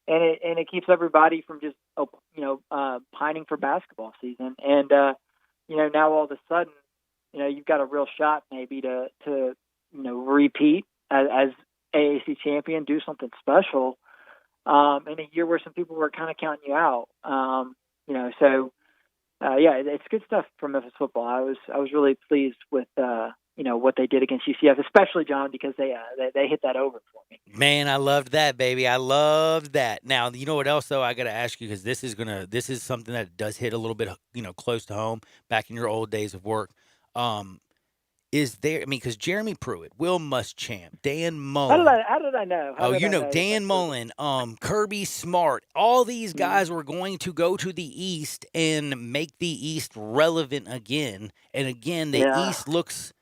And it keeps everybody from just pining for basketball season. And now all of a sudden, you've got a real shot maybe to repeat as AAC champion, do something special in a year where some people were kind of counting you out. It's good stuff for Memphis football. I was really pleased with what they did against UCF, especially, John, because they hit that over for me. Man, I loved that, baby. I loved that. Now, you know what else, though? I got to ask you, because this is something that does hit a little bit, close to home, back in your old days of work. Is there, because Jeremy Pruitt, Will Muschamp, Dan Mullen. How did I know? Dan Mullen, Kirby Smart, all these guys were going to go to the East and make the East relevant again. And again, the East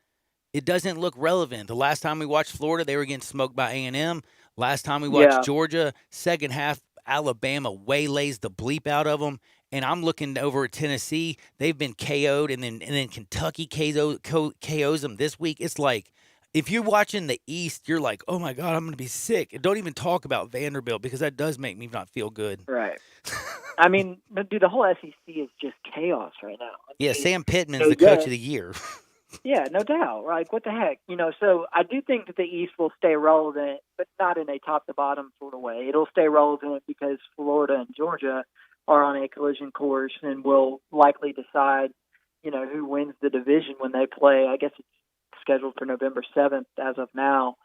it doesn't look relevant. The last time we watched Florida, they were getting smoked by A&M. Last time we watched Georgia, second half, Alabama waylays the bleep out of them. And I'm looking over at Tennessee. They've been KO'd, and then Kentucky KOs them this week. It's like, if you're watching the East, you're like, oh, my God, I'm going to be sick. And don't even talk about Vanderbilt, because that does make me not feel good. Right. Dude, the whole SEC is just chaos right now. Sam Pittman's the coach of the year. Yeah, no doubt. Like, what the heck? So I do think that the East will stay relevant, but not in a top-to-bottom sort of way. It'll stay relevant because Florida and Georgia are on a collision course and will likely decide, who wins the division when they play. I guess it's scheduled for November 7th as of now.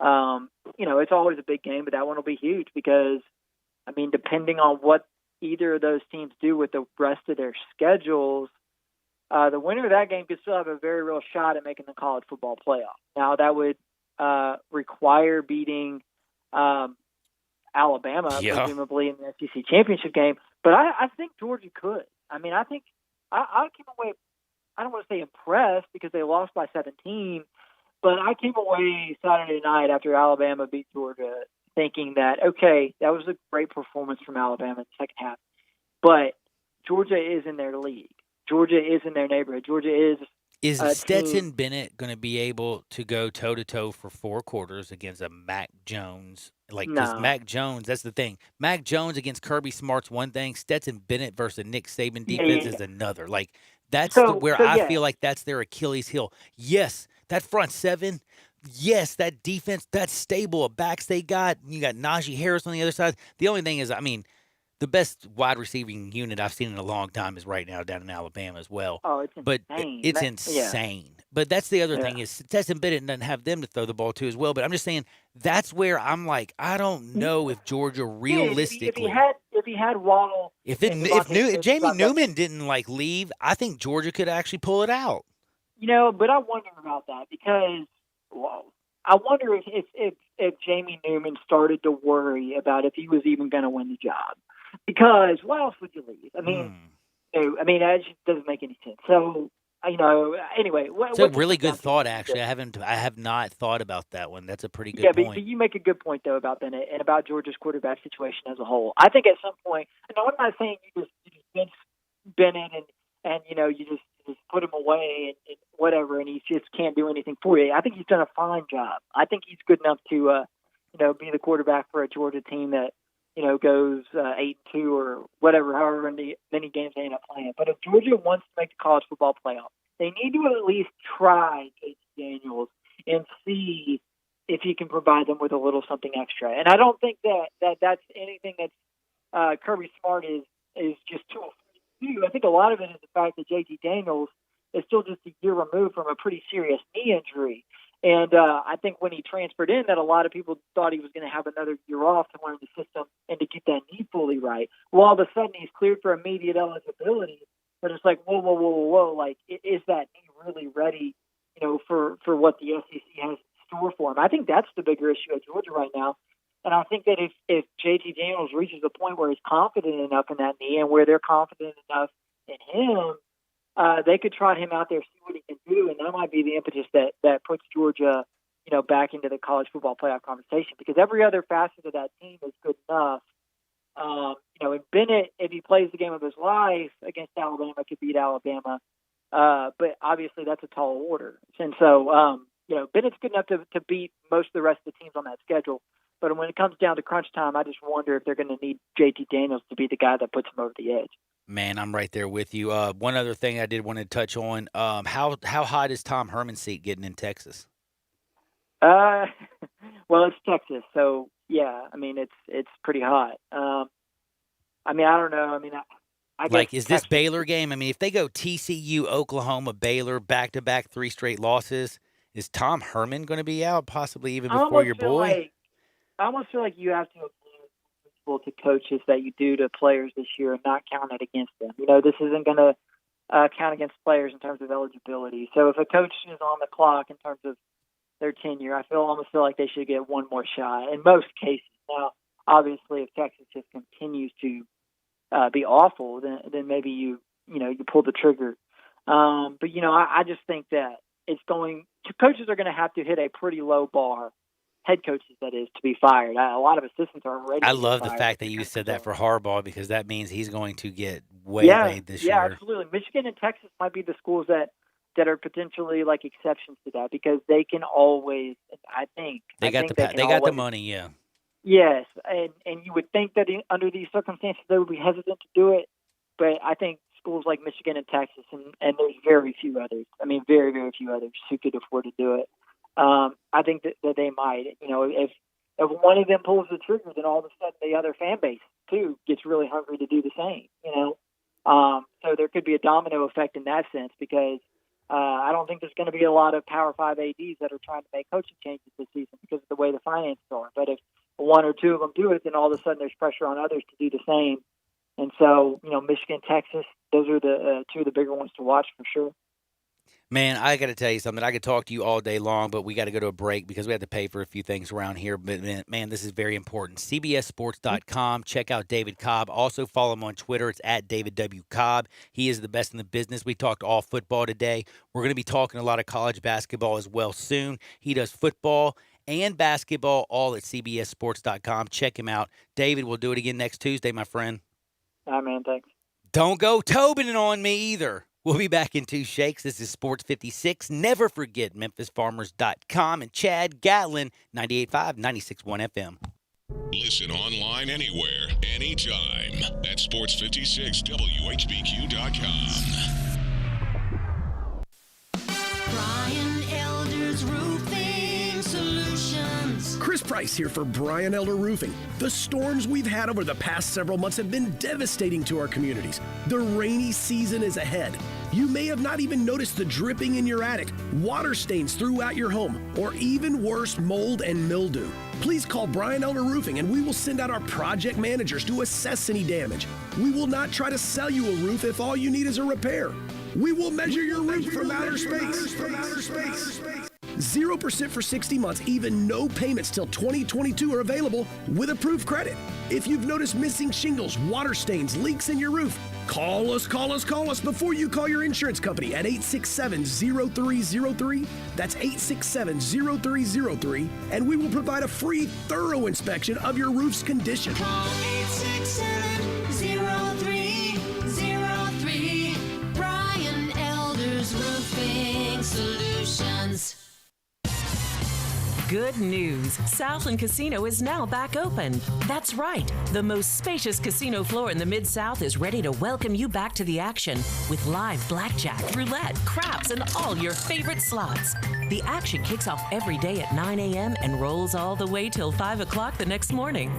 It's always a big game, but that one will be huge because, depending on what either of those teams do with the rest of their schedules, the winner of that game could still have a very real shot at making the college football playoff. Now, that would require beating Alabama, Yeah. presumably in the SEC championship game. But I think Georgia could. I mean, I think I came away, I don't want to say impressed because they lost by 17, but I came away Saturday night after Alabama beat Georgia thinking that, okay, that was a great performance from Alabama in the second half. But Georgia is in their league. Georgia is in their neighborhood. Georgia is Stetson team. Bennett going to be able to go toe-to-toe for 4 quarters against a Mac Jones? Because No. Mac Jones, that's the thing. Mac Jones against Kirby Smart's one thing. Stetson Bennett versus Nick Saban defense is another. That's where I feel like that's their Achilles heel. Yes, that front seven. Yes, that defense, that's stable of backs they got. You got Najee Harris on the other side. The only thing is, I mean, the best wide receiving unit I've seen in a long time is right now down in Alabama as well. Oh, it's insane. It's insane. Yeah. But that's the other thing is Stetson Bennett doesn't have them to throw the ball to as well. But I'm just saying that's where I'm like, I don't know if Georgia realistically. If he had Waddle, if Jamie Newman didn't leave, I think Georgia could actually pull it out. But I wonder about that because I wonder if Jamie Newman started to worry about if he was even going to win the job. Because why else would you leave? I mean, that just doesn't make any sense. So, anyway. It's a really good thought, actually. I have not thought about that one. That's a pretty good point. But you make a good point, though, about Bennett and about Georgia's quarterback situation as a whole. I think at some point, I'm not saying you just bench Bennett and you just put him away and whatever, and he just can't do anything for you. I think he's done a fine job. I think he's good enough to, be the quarterback for a Georgia team that, goes 8-2 or whatever, however many games they end up playing. But if Georgia wants to make the college football playoff, they need to at least try JT Daniels and see if he can provide them with a little something extra. And I don't think that's anything that Kirby Smart is just too afraid to do. I think a lot of it is the fact that JT Daniels is still just a year removed from a pretty serious knee injury. And I think when he transferred in, that a lot of people thought he was going to have another year off to learn the system and to get that knee fully right. Well, all of a sudden he's cleared for immediate eligibility, but it's like, whoa. Like, is that knee really ready, for what the SEC has in store for him? I think that's the bigger issue at Georgia right now. And I think that if JT Daniels reaches a point where he's confident enough in that knee and where they're confident enough in him, they could trot him out there, see what he can do, and that might be the impetus that puts Georgia, back into the college football playoff conversation, because every other facet of that team is good enough. And Bennett, if he plays the game of his life against Alabama, could beat Alabama, but obviously that's a tall order. And so, Bennett's good enough to beat most of the rest of the teams on that schedule. But when it comes down to crunch time, I just wonder if they're going to need JT Daniels to be the guy that puts him over the edge. Man, I'm right there with you. One other thing I did want to touch on: how hot is Tom Herman's seat getting in Texas? Well, it's Texas, so yeah. I mean, it's pretty hot. I don't know. I guess is this Baylor game? I mean, if they go TCU, Oklahoma, Baylor, back-to-back 3 straight losses, is Tom Herman going to be out? Possibly even before your boy. I almost feel like you have to to coaches that you do to players this year and not count it against them. This isn't going to count against players in terms of eligibility. So if a coach is on the clock in terms of their tenure, I almost feel like they should get one more shot in most cases. Now, obviously, if Texas just continues to be awful, then maybe you pull the trigger. But I just think that coaches are going to have to hit a pretty low bar. Head coaches, that is, to be fired. A lot of assistants are already. I love the fact that you said that for Harbaugh, because that means he's going to get laid this year. Yeah, absolutely. Michigan and Texas might be the schools that are potentially like exceptions to that, because they can always. I think they got the money. Yeah. Yes, and you would think that under these circumstances they would be hesitant to do it, but I think schools like Michigan and Texas, and there's very few others. Very, very few others who could afford to do it. I think that they might. If one of them pulls the trigger, then all of a sudden the other fan base too gets really hungry to do the same. So there could be a domino effect in that sense, because I don't think there's going to be a lot of Power 5 ADs that are trying to make coaching changes this season because of the way the finances are. But if one or two of them do it, then all of a sudden there's pressure on others to do the same. And so, Michigan, Texas, those are the two of the bigger ones to watch for sure. Man, I got to tell you something. I could talk to you all day long, but we got to go to a break because we have to pay for a few things around here. But, man, this is very important. CBSSports.com. Check out David Cobb. Also follow him on Twitter. It's at David W. Cobb. He is the best in the business. We talked all football today. We're going to be talking a lot of college basketball as well soon. He does football and basketball all at CBSSports.com. Check him out. David, we'll do it again next Tuesday, my friend. All right, man. Thanks. Don't go Tobin on me either. We'll be back in 2 shakes. This is Sports 56. Never forget MemphisFarmers.com and Chad Gatlin, 98.5, 96.1 FM. Listen online anywhere, anytime at sports56whbq.com. Brian Elder's Roofing Solutions. Chris Price here for Brian Elder Roofing. The storms we've had over the past several months have been devastating to our communities. The rainy season is ahead. You may have not even noticed the dripping in your attic, water stains throughout your home, or even worse, mold and mildew. Please call Brian Elder Roofing and we will send out our project managers to assess any damage. We will not try to sell you a roof if all you need is a repair. We will measure your roof from outer space. 0% for 60 months, even no payments till 2022 are available with approved credit. If you've noticed missing shingles, water stains, leaks in your roof, call us before you call your insurance company at 867-0303. That's 867-0303, and we will provide a free, thorough inspection of your roof's condition. Call 867-0303. Brian Elder's Roofing Solutions. Good news. Southland Casino is now back open. That's right. The most spacious casino floor in the Mid-South is ready to welcome you back to the action with live blackjack, roulette, craps, and all your favorite slots. The action kicks off every day at 9 a.m. and rolls all the way till 5 o'clock the next morning.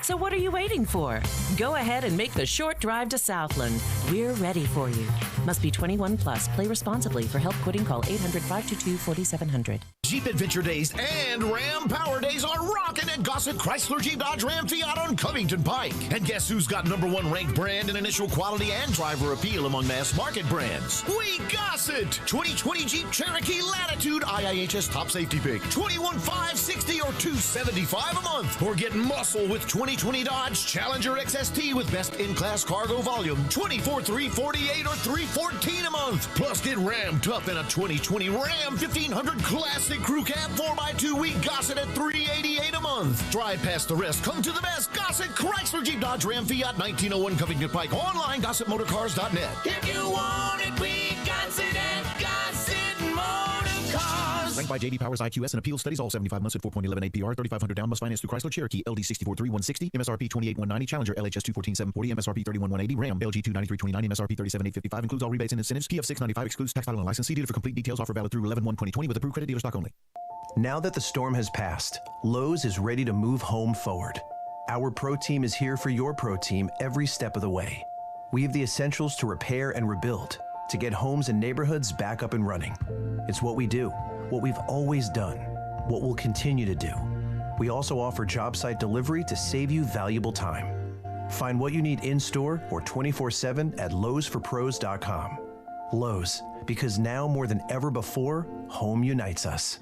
So what are you waiting for? Go ahead and make the short drive to Southland. We're ready for you. Must be 21 plus. Play responsibly. For help quitting, call 800-522-4700. Jeep Adventure Days and Ram Power Days are rocking at Gossett Chrysler Jeep Dodge Ram Fiat on Covington Pike. And guess who's got #1 ranked brand in initial quality and driver appeal among mass market brands? We Gossett! 2020 Jeep Cherokee Latitude IIHS top safety pick. $21,560 or $275 a month. Or get muscle with 2020 Dodge Challenger XST with best in-class cargo volume. $24,348 or $314 a month. Plus get Ram tough in a 2020 Ram 1500 Classic Crew Cab 4x2. We Gossett at $388 a month. Drive past the rest. Come to the best. Gossett Chrysler Jeep Dodge Ram Fiat 1901 Covington Pike. Online, GossettMotorCars.net. If you want it, we Gossett at Gossett Motor Cars. Ranked by J.D. Powers IQS and Appeal Studies, all 75 months at 4.11 APR, 3,500 down, must finance through Chrysler Cherokee, LD 643160, MSRP 28,190, Challenger LHS 214,740, MSRP 31,180, Ram LG 29329, MSRP 37,855, includes all rebates and incentives, PF 695, excludes tax, title, and license. See dealer for complete details. Offer valid through 11/1/2020 with approved credit dealer stock only. Now that the storm has passed, Lowe's is ready to move home forward. Our pro team is here for your pro team every step of the way. We have the essentials to repair and rebuild, to get homes and neighborhoods back up and running. It's what we do, what we've always done, what we'll continue to do. We also offer job site delivery to save you valuable time. Find what you need in-store or 24/7 at lowesforpros.com. Lowe's, because now more than ever before, home unites us.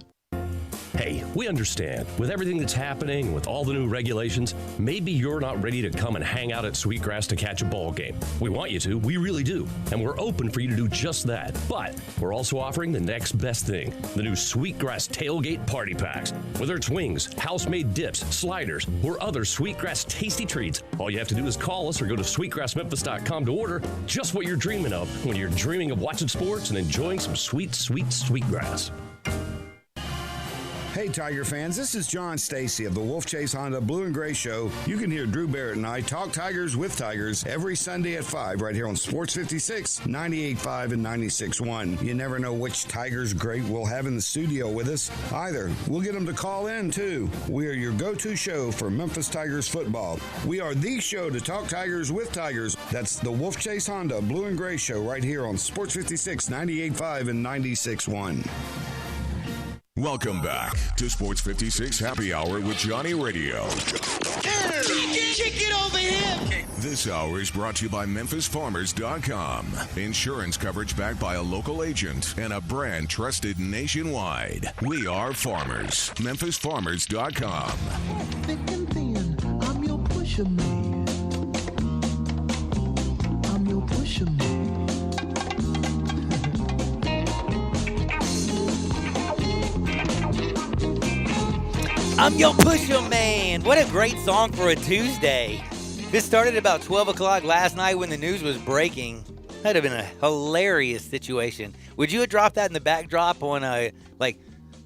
Hey, we understand. With everything that's happening, with all the new regulations, maybe you're not ready to come and hang out at Sweetgrass to catch a ball game. We want you to, we really do. And we're open for you to do just that. But we're also offering the next best thing, the new Sweetgrass Tailgate Party Packs. Whether it's wings, house-made dips, sliders, or other Sweetgrass tasty treats, all you have to do is call us or go to sweetgrassmemphis.com to order just what you're dreaming of when you're dreaming of watching sports and enjoying some sweet, sweet Sweetgrass. Hey Tiger fans, this is John Stacy of the Wolf Chase Honda Blue and Gray Show. You can hear Drew Barrett and I talk Tigers with Tigers every Sunday at 5 right here on Sports 56, 98.5 and 96.1. You never know which Tigers great we'll have in the studio with us either. We'll get them to call in too. We are your go-to show for Memphis Tigers football. We are the show to talk Tigers with Tigers. That's the Wolf Chase Honda Blue and Gray Show right here on Sports 56, 98.5 and 96.1. Welcome back to Sports 56 Happy Hour with Johnny Radio. Kick it over here. This hour is brought to you by MemphisFarmers.com. Insurance coverage backed by a local agent and a brand trusted nationwide. We are farmers. MemphisFarmers.com. Thick and thin, I'm your pusher man. I'm your pusher man. I'm your pusher man. What a great song for a Tuesday. This started about 12 o'clock last night when the news was breaking. That'd have been a hilarious situation. Would you have dropped that in the backdrop on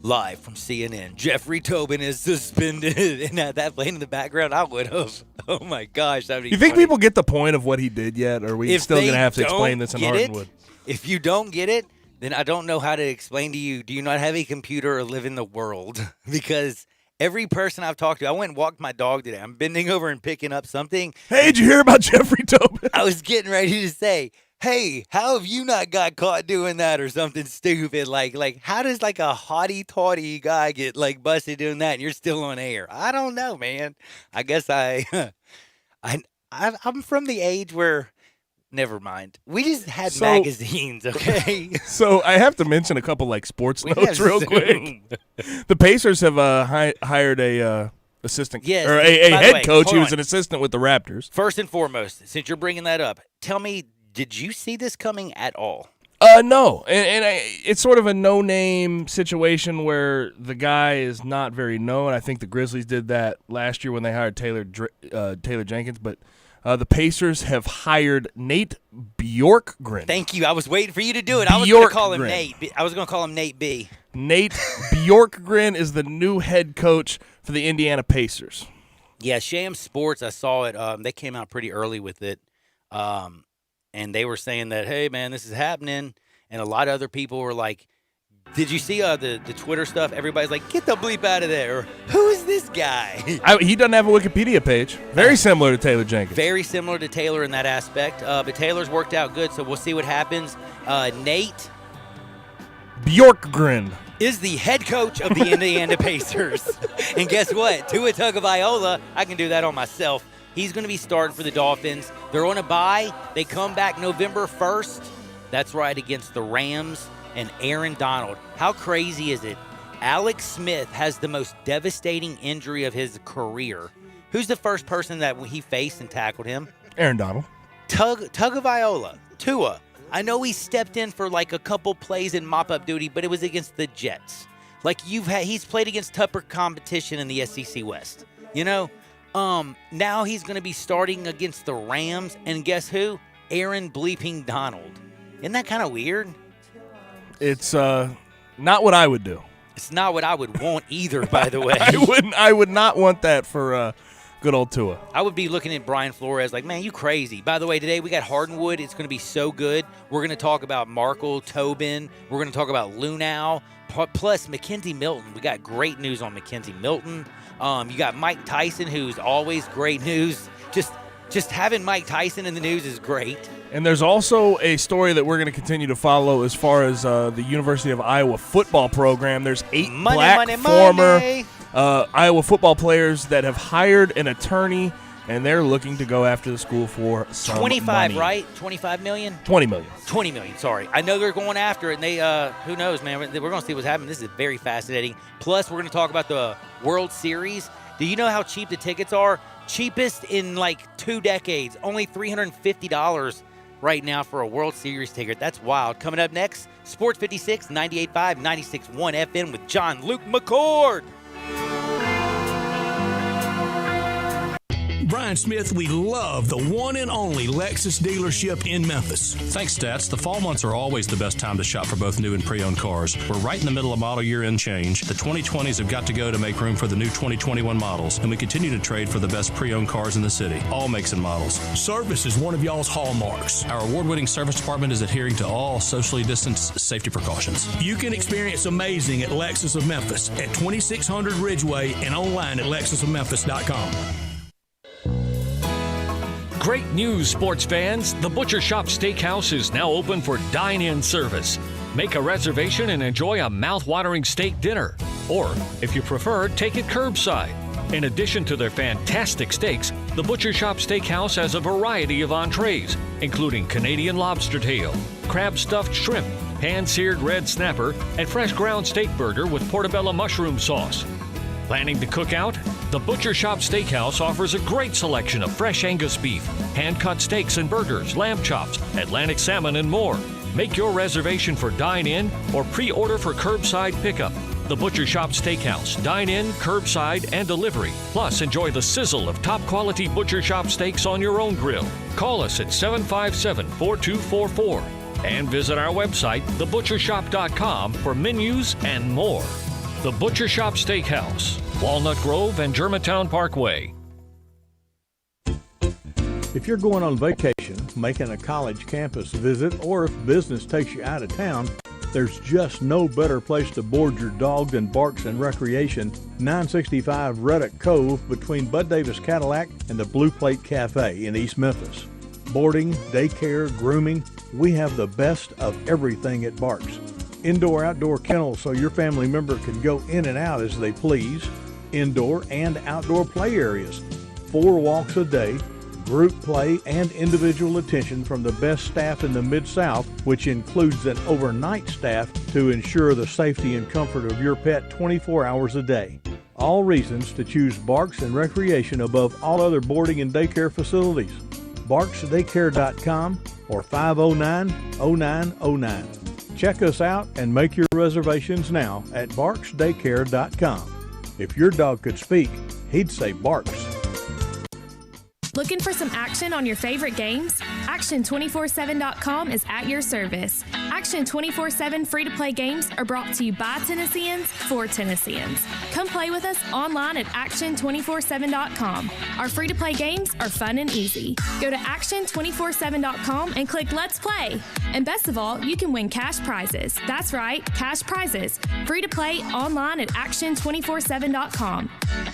live from CNN? Jeffrey Tobin is suspended, and had that playing in the background? I would have. Oh my gosh, that'd be You think funny. people get the point of what he did yet? Or are we If still going they to have to don't explain this in get it, Hardenwood? If you don't get it, then I don't know how to explain to you. Do you not have a computer or live in the world? Because every person I've talked to, I went and walked my dog today. I'm bending over and picking up something. Hey, did you hear about Jeffrey Tobin? I was getting ready to say, hey, how have you not got caught doing that or something stupid? Like how does a haughty-taughty guy get busted doing that and you're still on air? I don't know, man. I guess I'm from the age where, never mind. We just had magazines, okay? So I have to mention a couple sports We notes have real Zoom. quick. The Pacers have hired a assistant Yes. or By a the head way, coach. hold He was on. an assistant with the Raptors. First and foremost, since you're bringing that up, tell me, did you see this coming at all? No, and it's sort of a no-name situation where the guy is not very known. I think the Grizzlies did that last year when they hired Taylor Jenkins, but the Pacers have hired Nate Bjorkgren. Thank you. I was waiting for you to do it. I was going to call him Bjorkgren. Nate. I was going to call him Nate B. Nate Bjorkgren is the new head coach for the Indiana Pacers. Yeah, Sham Sports, I saw it. They came out pretty early with it. And they were saying that, hey, man, this is happening. And a lot of other people were like, did you see the Twitter stuff? Everybody's like, get the bleep out of there. Or, who is this guy? He doesn't have a Wikipedia page. Very similar to Taylor Jenkins. Very similar to Taylor in that aspect. But Taylor's worked out good, so we'll see what happens. Nate Bjorkgren is the head coach of the Indiana Pacers. And guess what? Tua Tagovailoa, I can do that on myself. He's going to be starting for the Dolphins. They're on a bye. They come back November 1st. That's right, against the Rams and Aaron Donald. How crazy is it? Alex Smith has the most devastating injury of his career. Who's the first person that he faced and tackled him? Aaron Donald. Tagovailoa. Tua. I know he stepped in for like a couple plays in mop-up duty, but it was against the Jets. Like he's played against tougher competition in the SEC West. You know? Now he's going to be starting against the Rams, and guess who? Aaron bleeping Donald. Isn't that kind of weird? It's not what I would do. It's not what I would want either, by the way. I would not want that for good old Tua. I would be looking at Brian Flores like, man, you crazy. By the way, today we got Hardenwood. It's going to be so good. We're going to talk about Markle, Tobin. We're going to talk about Lunau, plus Mackenzie Milton. We got great news on Mackenzie Milton. You got Mike Tyson, who's always great news. Just having Mike Tyson in the news is great. And there's also a story that we're going to continue to follow as far as the University of Iowa football program. There's 8 former Iowa football players that have hired an attorney, and they're looking to go after the school for some 25, money. right? 25 million? 20 million. 20 million, sorry. I know they're going after it, and they, who knows, man. We're going to see what's happening. This is very fascinating. Plus, we're going to talk about the World Series. Do you know how cheap the tickets are? Cheapest in like 2 decades. Only $350 right now for a World Series ticket. That's wild. Coming up next, Sports 56, 98.5, 96.1 FM with John Luke McCord. Brian Smith, we love the one and only Lexus dealership in Memphis. Thanks, Stats. The fall months are always the best time to shop for both new and pre-owned cars. We're right in the middle of model year end change. The 2020s have got to go to make room for the new 2021 models, and we continue to trade for the best pre-owned cars in the city, all makes and models. Service is one of y'all's hallmarks. Our award-winning service department is adhering to all socially distanced safety precautions. You can experience amazing at Lexus of Memphis at 2600 Ridgeway and online at lexusofmemphis.com. Great news, sports fans. The Butcher Shop Steakhouse is now open for dine-in service. Make a reservation and enjoy a mouth-watering steak dinner. Or, if you prefer, take it curbside. In addition to their fantastic steaks, the Butcher Shop Steakhouse has a variety of entrees, including Canadian lobster tail, crab stuffed shrimp, pan-seared red snapper, and fresh ground steak burger with portobello mushroom sauce. Planning to cook out? The Butcher Shop Steakhouse offers a great selection of fresh Angus beef, hand-cut steaks and burgers, lamb chops, Atlantic salmon, and more. Make your reservation for dine-in or pre-order for curbside pickup. The Butcher Shop Steakhouse. Dine-in, curbside, and delivery. Plus, enjoy the sizzle of top-quality Butcher Shop steaks on your own grill. Call us at 757-4244 and visit our website, thebutchershop.com, for menus and more. The Butcher Shop Steakhouse, Walnut Grove and Germantown Parkway. If you're going on vacation, making a college campus visit, or if business takes you out of town, there's just no better place to board your dog than Barks and Recreation, 965 Reddick Cove between Bud Davis Cadillac and the Blue Plate Cafe in East Memphis. Boarding, daycare, grooming, we have the best of everything at Barks. Indoor-outdoor kennels so your family member can go in and out as they please. Indoor and outdoor play areas. 4 walks a day. Group play and individual attention from the best staff in the Mid-South, which includes an overnight staff to ensure the safety and comfort of your pet 24 hours a day. All reasons to choose Barks and Recreation above all other boarding and daycare facilities. BarksDaycare.com or 509-0909. Check us out and make your reservations now at BarksDaycare.com. If your dog could speak, he'd say Barks. Looking for some action on your favorite games? Action247.com is at your service. Action 24/7 free-to-play games are brought to you by Tennesseans for Tennesseans. Come play with us online at Action247.com. Our free-to-play games are fun and easy. Go to Action247.com and click Let's Play. And best of all, you can win cash prizes. That's right, cash prizes. Free to play online at Action247.com.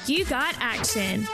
You got action.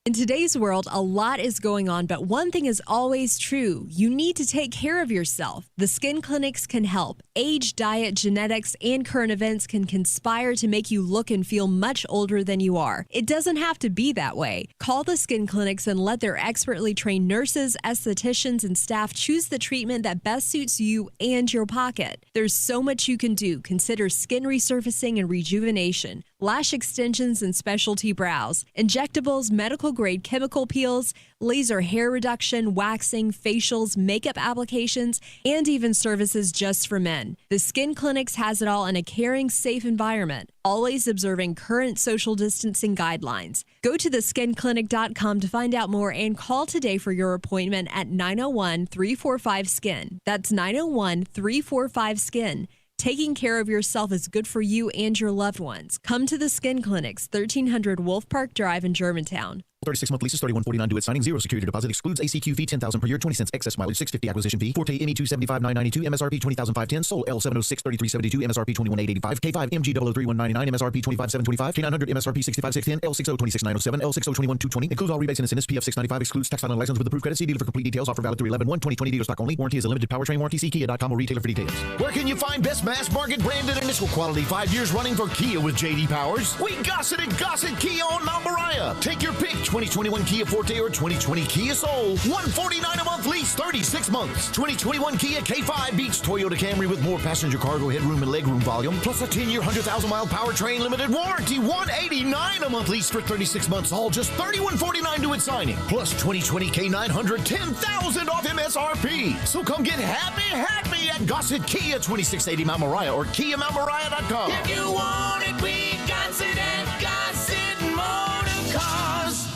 In today's world, a lot is going on, but one thing is always true. You need to take care of yourself. The skin clinics can help. Age, diet, genetics, and current events can conspire to make you look and feel much older than you are. It doesn't have to be that way. Call the skin clinics and let their expertly trained nurses, estheticians, and staff choose the treatment that best suits you and your pocket. There's so much you can do. Consider skin resurfacing and rejuvenation, lash extensions and specialty brows, injectables, medical-grade chemical peels, laser hair reduction, waxing, facials, makeup applications, and even services just for men. The Skin Clinics has it all in a caring, safe environment, always observing current social distancing guidelines. Go to theskinclinic.com to find out more and call today for your appointment at 901-345-SKIN. That's 901-345-SKIN. Taking care of yourself is good for you and your loved ones. Come to the Skin Clinics, 1300 Wolf Park Drive in Germantown. 36-month leases, $31.49 due at signing, 0 security deposit, excludes ACQ fee, $10,000 per year, 20 cents excess mileage, $6.50 acquisition fee, Forte ME $275,992, MSRP $20,510, Soul L706 $3372, MSRP $21,885, K5 MG 003,199, MSRP $25,725, K900 MSRP $65,610, L60 $26,907, L60 $21,220, includes all rebates and incentives, PF $695, excludes tax title and license with approved credit. See dealer for complete details. Offer valid through 11/1/2020, dealer stock only. Warranty is a limited powertrain warranty. See Kia.com or retailer for details. Where can you find best mass market branded initial quality 5 years running for Kia with J.D. Powers? We Gossett and Gossett Kia on Mount Moriah. Take your pick, 2021 Kia Forte or 2020 Kia Soul. $149 a month lease, 36 months. 2021 Kia K5 beats Toyota Camry with more passenger cargo headroom and legroom volume, plus a 10-year, 100,000-mile powertrain limited warranty. $189 a month lease for 36 months, all just $31.49 due at signing. Plus 2020 K900, $10,000 off MSRP. So come get happy at Gossett Kia, 2680 Mount Moriah or KiaMountMoriah.com. If you want it, we Gossett and Gossett Motor Cars.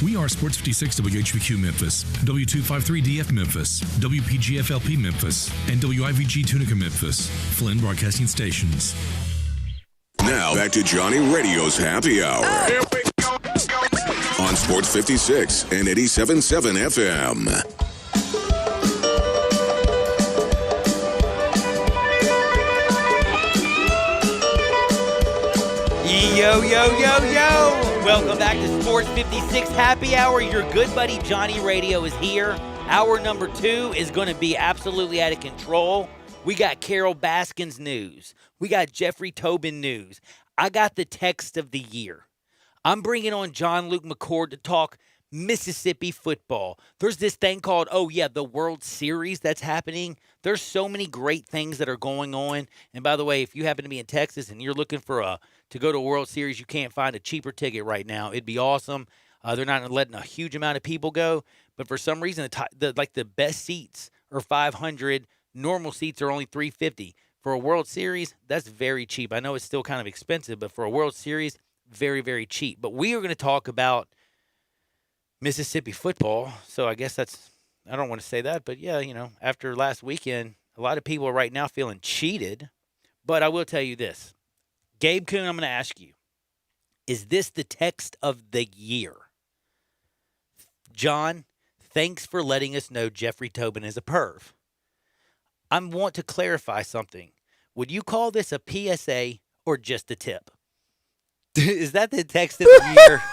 We are Sports 56 WHBQ Memphis, W253DF Memphis, WPGFLP Memphis, and WIVG Tunica Memphis, Flynn Broadcasting Stations. Now back to Johnny Radio's Happy Hour. Here we go. On Sports 56 and 87.7 FM. Yo. Welcome back to Sports 56 Happy Hour. Your good buddy Johnny Radio is here. Hour number 2 is going to be absolutely out of control. We got Carol Baskin's news. We got Jeffrey Tobin news. I got the text of the year. I'm bringing on John Luke McCord to talk Mississippi football. There's this thing called, the World Series that's happening. There's so many great things that are going on. And by the way, if you happen to be in Texas and you're looking for to go to a World Series, you can't find a cheaper ticket right now. It'd be awesome. They're not letting a huge amount of people go, but for some reason, the best seats are $500. Normal seats are only $350. For a World Series, that's very cheap. I know it's still kind of expensive, but for a World Series, very, very cheap. But we are going to talk about Mississippi football. So I guess I don't want to say that, but yeah, after last weekend, a lot of people are right now feeling cheated. But I will tell you this. Gabe Kuhn, I'm going to ask you, is this the text of the year? John, thanks for letting us know Jeffrey Tobin is a perv. I want to clarify something. Would you call this a PSA or just a tip? Is that the text of the year?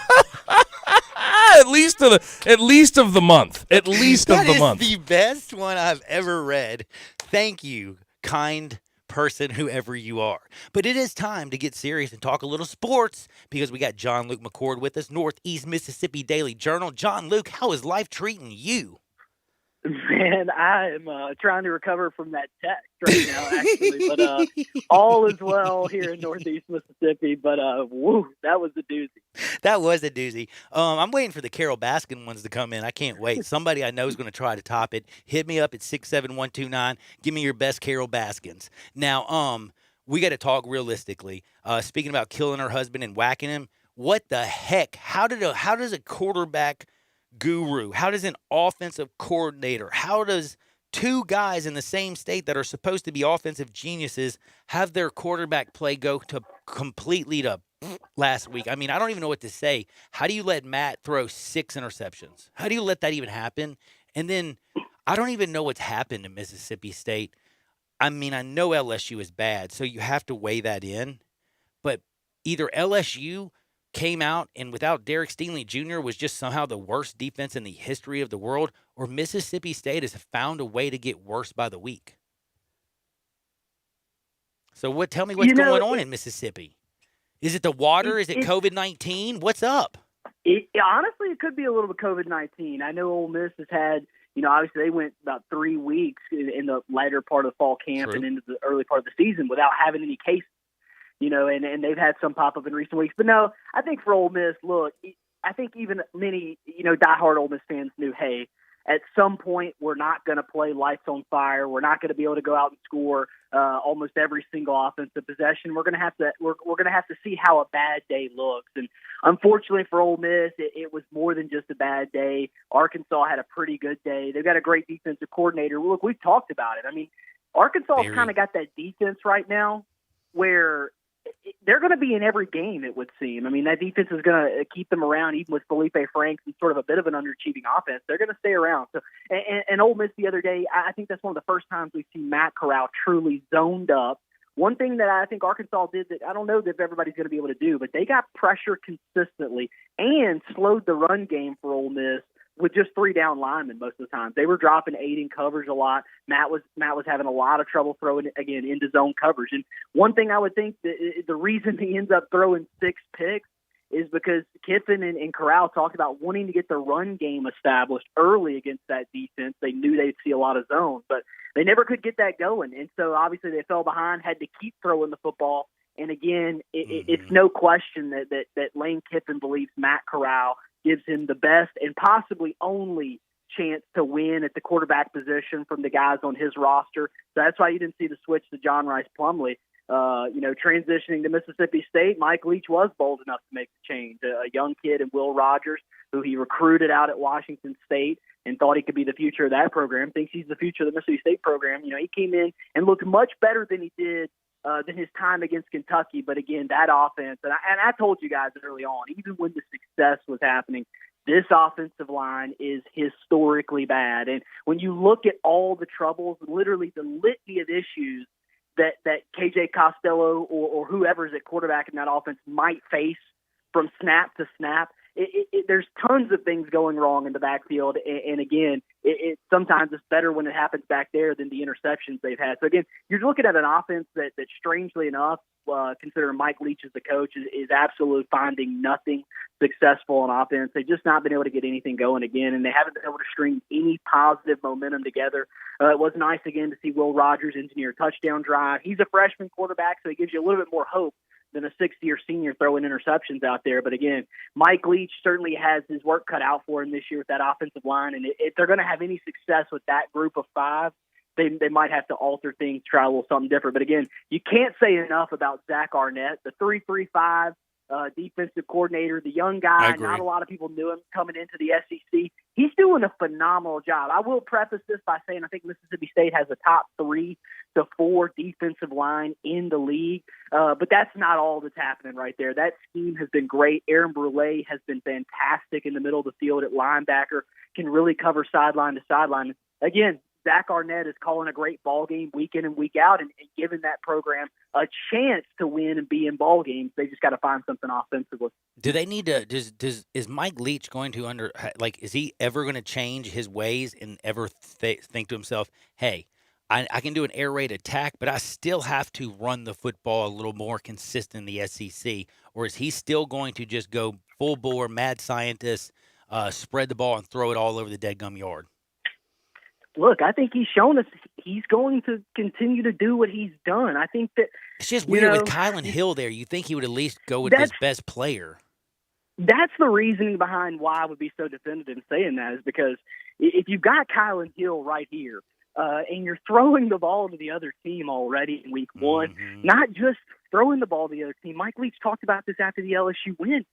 At least of the month. At least of the month. That is the best one I've ever read. Thank you, kind person, whoever you are. But it is time to get serious and talk a little sports because we got John Luke McCord with us, Northeast Mississippi Daily Journal. John Luke, how is life treating you? Man, I am trying to recover from that text right now, actually. But all is well here in Northeast Mississippi. But, that was a doozy. That was a doozy. I'm waiting for the Carol Baskin ones to come in. I can't wait. Somebody I know is going to try to top it. Hit me up at 67129. Give me your best Carol Baskins. Now, we got to talk realistically. Speaking about killing her husband and whacking him, what the heck? How does a quarterback guru, how does an offensive coordinator, how does two guys in the same state that are supposed to be offensive geniuses have their quarterback play go to completely to last week? I mean, I don't even know what to say. How do you let Matt throw 6 interceptions? How do you let that even happen? And then I don't even know what's happened to Mississippi State. I mean, I know LSU is bad, so you have to weigh that in. But either LSU came out and without Derek Stingley Jr. was just somehow the worst defense in the history of the world, or Mississippi State has found a way to get worse by the week. So tell me what's going on in Mississippi. Is it the water? Is it COVID-19? What's up? Honestly, it could be a little bit COVID-19. I know Ole Miss has had, obviously they went about 3 weeks in the later part of the fall camp and into the early part of the season without having any cases. And they've had some pop up in recent weeks. But no, I think for Ole Miss, look, I think even many, diehard Ole Miss fans knew, hey, at some point we're not going to play lights on fire. We're not going to be able to go out and score almost every single offensive possession. We're going to have to see how a bad day looks. And unfortunately for Ole Miss, it was more than just a bad day. Arkansas had a pretty good day. They've got a great defensive coordinator. Look, we've talked about it. I mean, Arkansas kind of got that defense right now where they're going to be in every game, it would seem. I mean, that defense is going to keep them around, even with Felipe Franks and sort of a bit of an underachieving offense. They're going to stay around. So, and Ole Miss the other day, I think that's one of the first times we've seen Matt Corral truly zoned up. One thing that I think Arkansas did that I don't know that everybody's going to be able to do, but they got pressure consistently and slowed the run game for Ole Miss with just 3 down linemen most of the time. They were dropping 8 in coverage a lot. Matt was having a lot of trouble throwing it, again, into zone coverage. And one thing I would think the reason he ends up throwing 6 picks is because Kiffin and Corral talked about wanting to get the run game established early against that defense. They knew they'd see a lot of zone, but they never could get that going. And so obviously they fell behind, had to keep throwing the football. And again, it's no question that Lane Kiffin believes Matt Corral gives him the best and possibly only chance to win at the quarterback position from the guys on his roster. So that's why you didn't see the switch to John Rice Plumlee. Transitioning to Mississippi State, Mike Leach was bold enough to make the change. A young kid in Will Rogers, who he recruited out at Washington State and thought he could be the future of that program, thinks he's the future of the Mississippi State program. He came in and looked much better than he did than his time against Kentucky. But again, that offense, and I told you guys early on, even when the success was happening, this offensive line is historically bad. And when you look at all the troubles, literally the litany of issues that KJ Costello or whoever's at quarterback in that offense might face from snap to snap, there's tons of things going wrong in the backfield. And again, sometimes it's better when it happens back there than the interceptions they've had. So again, you're looking at an offense that strangely enough, considering Mike Leach as the coach, is absolutely finding nothing successful on offense. They've just not been able to get anything going again, and they haven't been able to string any positive momentum together. It was nice again to see Will Rogers engineer a touchdown drive. He's a freshman quarterback, so it gives you a little bit more hope than a 60-year senior throwing interceptions out there. But again, Mike Leach certainly has his work cut out for him this year with that offensive line, and if they're going to have any success with that group of five, they might have to alter things, try a little something different. But again, you can't say enough about Zach Arnett, the 3-3-5 defensive coordinator, the young guy. Not a lot of people knew him coming into the SEC. He's doing a phenomenal job. I will preface this by saying I think Mississippi State has a top 3 to 4 defensive line in the league, but that's not all that's happening right there. That scheme has been great. Aaron Brule has been fantastic in the middle of the field at linebacker, can really cover sideline to sideline. Again, Zach Arnett is calling a great ball game week in and week out and giving that program a chance to win and be in ball games. They just got to find something offensively. Do they need to? Is Mike Leach going to is he ever going to change his ways and ever think to himself, hey, I can do an air raid attack, but I still have to run the football a little more consistent in the SEC? Or is he still going to just go full bore, mad scientist, spread the ball and throw it all over the deadgum yard? Look, I think he's shown us he's going to continue to do what he's done. I think that it's just weird with Kylan Hill there. You think he would at least go with his best player. That's the reasoning behind why I would be so definitive in saying that, is because if you've got Kylan Hill right here and you're throwing the ball to the other team already in week one, not just throwing the ball to the other team. Mike Leach talked about this after the LSU win.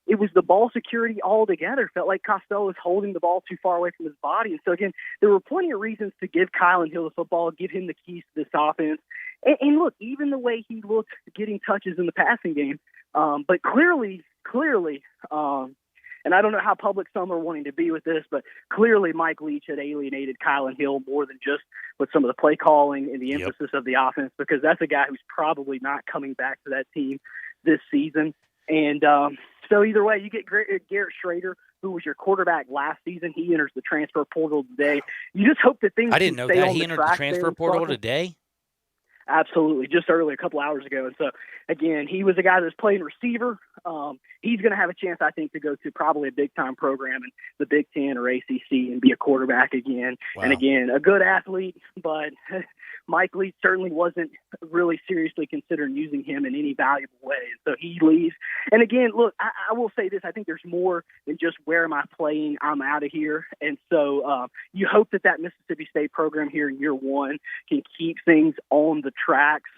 It was the ball security altogether. Felt like Costello was holding the ball too far away from his body. And so, again, there were plenty of reasons to give Kylan Hill the football, give him the keys to this offense. And look, even the way he looked getting touches in the passing game, but clearly, and I don't know how public some are wanting to be with this, but clearly Mike Leach had alienated Kylan Hill more than just with some of the play calling and the emphasis of the offense, because that's a guy who's probably not coming back to that team this season. And so either way, you get Garrett Schrader, who was your quarterback last season. He enters the transfer portal today. You just hope that things I didn't know that. He entered the transfer portal today? Absolutely, just earlier, a couple hours ago. And so, again, he was a guy that was playing receiver. He's going to have a chance, I think, to go to probably a big-time program in the Big Ten or ACC and be a quarterback again. Wow. And, again, a good athlete, but Mike Leach certainly wasn't really seriously considering using him in any valuable way. And so he leaves. And, again, look, I will say this. I think there's more than just where am I playing, I'm out of here. And so you hope that Mississippi State program here in year one can keep things on the tracks.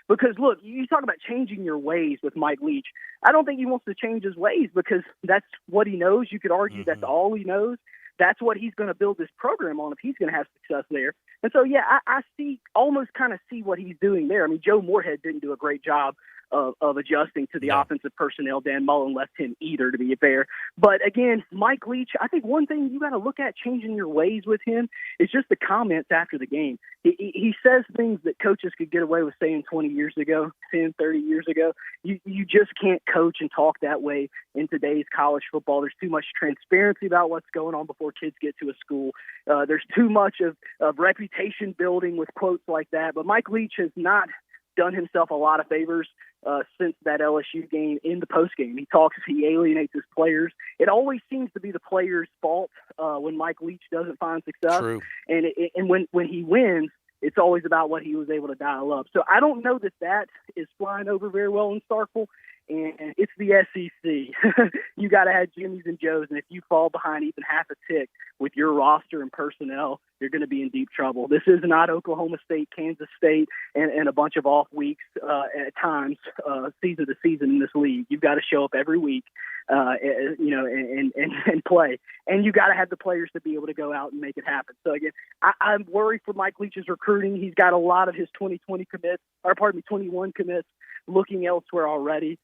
Because, look, you talk about changing your ways with Mike Leach. I don't think he wants to change his ways because that's what he knows. You could argue that's all he knows. That's what he's going to build this program on if he's going to have success there. And so, yeah, I almost kind of see what he's doing there. I mean, Joe Moorhead didn't do a great job of adjusting to the offensive personnel. Dan Mullen left him either, to be fair. But, again, Mike Leach, I think one thing you got to look at changing your ways with him is just the comments after the game. He says things that coaches could get away with saying 20 years ago, 10, 30 years ago. You just can't coach and talk that way in today's college football. There's too much transparency about what's going on before kids get to a school. There's too much of reputation building with quotes like that. But Mike Leach has not done himself a lot of favors since that LSU game in the postgame. He alienates his players. It always seems to be the players' fault when Mike Leach doesn't find success. True. And when he wins, it's always about what he was able to dial up. So I don't know that is flying over very well in Starkville. And it's the SEC. You got to have Jimmys and Joes, and if you fall behind even half a tick with your roster and personnel, you're going to be in deep trouble. This is not Oklahoma State, Kansas State, and a bunch of off weeks at times, season to season in this league. You've got to show up every week, and play. And you got to have the players to be able to go out and make it happen. So again, I'm worried for Mike Leach's recruiting. He's got a lot of his 21 commits looking elsewhere already.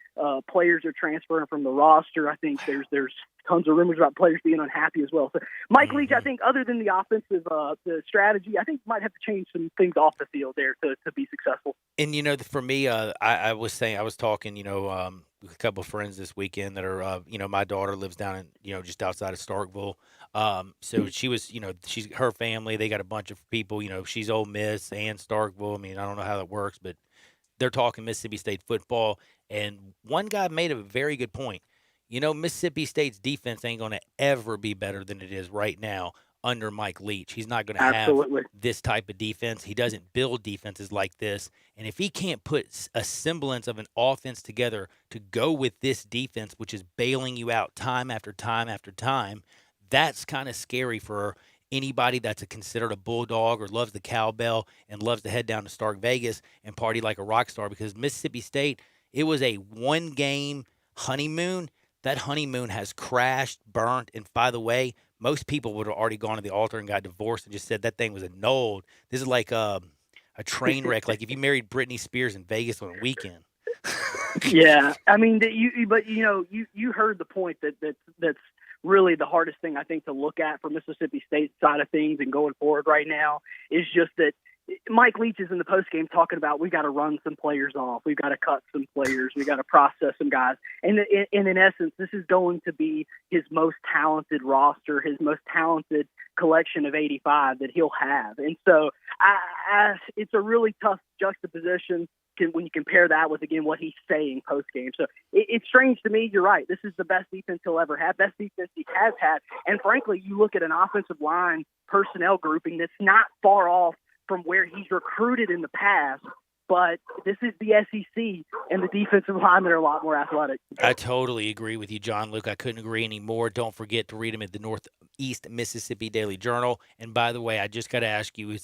Players are transferring from the roster. I think there's tons of rumors about players being unhappy as well. So Mike Leach, I think, other than the offensive the strategy, I think might have to change some things off the field there to be successful. And for me, I was talking, with a couple of friends this weekend that are, my daughter lives down in, just outside of Starkville. So she was, she's her family. They got a bunch of people. She's Ole Miss and Starkville. I mean, I don't know how that works, but they're talking Mississippi State football. And one guy made a very good point. Mississippi State's defense ain't going to ever be better than it is right now under Mike Leach. He's not going to have this type of defense. He doesn't build defenses like this. And if he can't put a semblance of an offense together to go with this defense, which is bailing you out time after time after time, that's kind of scary for anybody that's considered a bulldog or loves the cowbell and loves to head down to Stark Vegas and party like a rock star, because Mississippi State, it was a one-game honeymoon. That honeymoon has crashed, burnt, and by the way, most people would have already gone to the altar and got divorced and just said that thing was annulled. This is like a train wreck, like if you married Britney Spears in Vegas on a weekend. Yeah, I mean, you heard the point that's really the hardest thing I think to look at for Mississippi State side of things and going forward right now is just that Mike Leach is in the postgame talking about we got to run some players off, we've got to cut some players, we got to process some guys, and in essence, this is going to be his most talented roster, his most talented collection of 85 that he'll have, and so it's a really tough juxtaposition when you compare that with, again, what he's saying post-game. So it's strange to me. You're right. This is the best defense he'll ever have, best defense he has had. And frankly, you look at an offensive line personnel grouping that's not far off from where he's recruited in the past, but this is the SEC, and the defensive linemen are a lot more athletic. I totally agree with you, John Luke. I couldn't agree anymore. Don't forget to read him at the Northeast Mississippi Daily Journal. And by the way, I just got to ask you,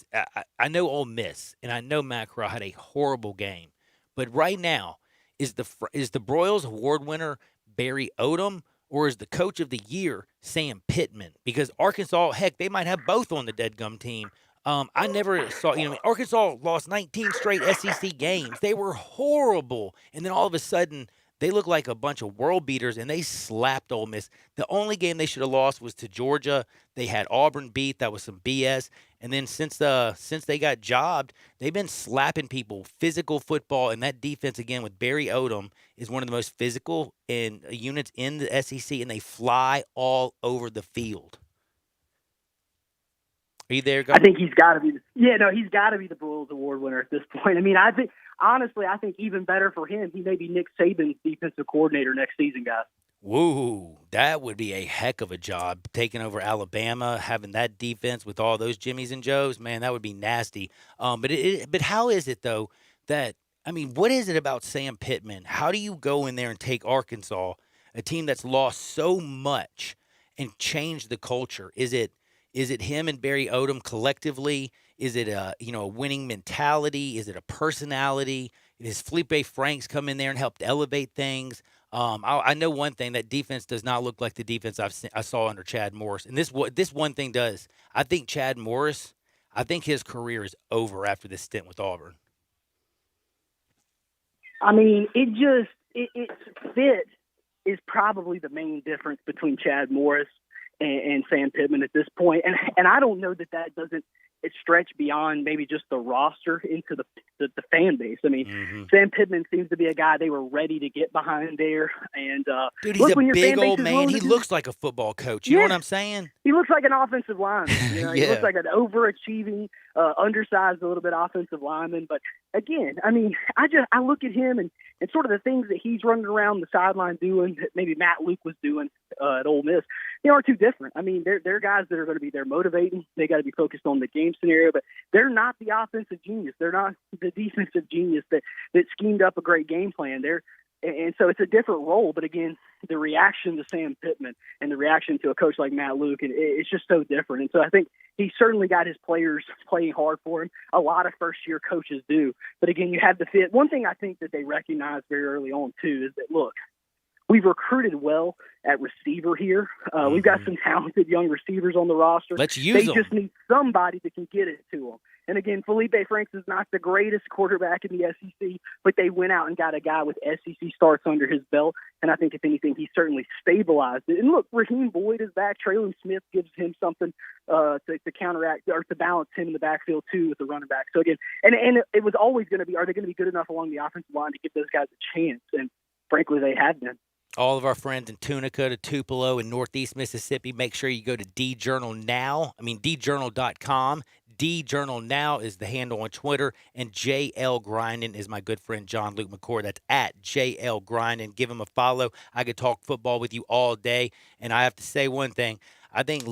I know Ole Miss, and I know Matt Corral had a horrible game, but right now, is the Broyles Award winner Barry Odom, or is the coach of the year Sam Pittman? Because Arkansas, heck, they might have both on the deadgum team. I never saw, Arkansas lost 19 straight SEC games. They were horrible. And then all of a sudden, they look like a bunch of world beaters, and they slapped Ole Miss. The only game they should have lost was to Georgia. They had Auburn beat. That was some BS. And then since they got jobbed, they've been slapping people, physical football. And that defense, again, with Barry Odom, is one of the most physical units in the SEC, and they fly all over the field. Are you there, guys? I think he's got to be. He's got to be the Broyles Award winner at this point. I mean, I think even better for him, he may be Nick Saban's defensive coordinator next season, guys. Woo, that would be a heck of a job, taking over Alabama, having that defense with all those Jimmies and Joes. Man, that would be nasty. But how is it though what is it about Sam Pittman? How do you go in there and take Arkansas, a team that's lost so much, and change the culture? Is it him and Barry Odom collectively? Is it a winning mentality? Is it a personality? Has Felipe Franks come in there and helped elevate things? I know one thing, that defense does not look like the defense I saw under Chad Morris. And this one thing does. I think Chad Morris, his career is over after this stint with Auburn. I mean, its fit is probably the main difference between Chad Morris and Sam Pittman at this point. And I don't know that doesn't stretch beyond maybe just the roster into the fan base. I mean, Sam Pittman seems to be a guy they were ready to get behind there. And dude, he's a big old man. He looks like a football coach. You know what I'm saying? He looks like an offensive lineman. He looks like an overachieving, undersized a little bit offensive lineman. But again, I mean, I look at him and sort of the things that he's running around the sideline doing that maybe Matt Luke was doing at Ole Miss, they are too different. I mean, they're guys that are going to be there motivating. They got to be focused on the game scenario, but they're not the offensive genius. They're not the defensive genius that schemed up a great game plan. And so it's a different role. But again, the reaction to Sam Pittman and the reaction to a coach like Matt Luke, it's just so different. And so I think he certainly got his players playing hard for him. A lot of first-year coaches do. But again, you have the fit. One thing I think that they recognized very early on, too, is that, look, we've recruited well at receiver here. We've got some talented young receivers on the roster. Let's use them. They just need somebody that can get it to them. And again, Felipe Franks is not the greatest quarterback in the SEC, but they went out and got a guy with SEC starts under his belt. And I think, if anything, he certainly stabilized it. And look, Raheem Boyd is back. Traylon Smith gives him something to counteract or to balance him in the backfield, too, with the running back. So again, and it was always going to be, are they going to be good enough along the offensive line to give those guys a chance? And frankly, they have been. All of our friends in Tunica to Tupelo in Northeast Mississippi, make sure you go to djournal.com. DJournal Now is the handle on Twitter, and JL Grindin is my good friend John Luke McCord. That's at JL Grindin. Give him a follow. I could talk football with you all day, and I have to say one thing. I think the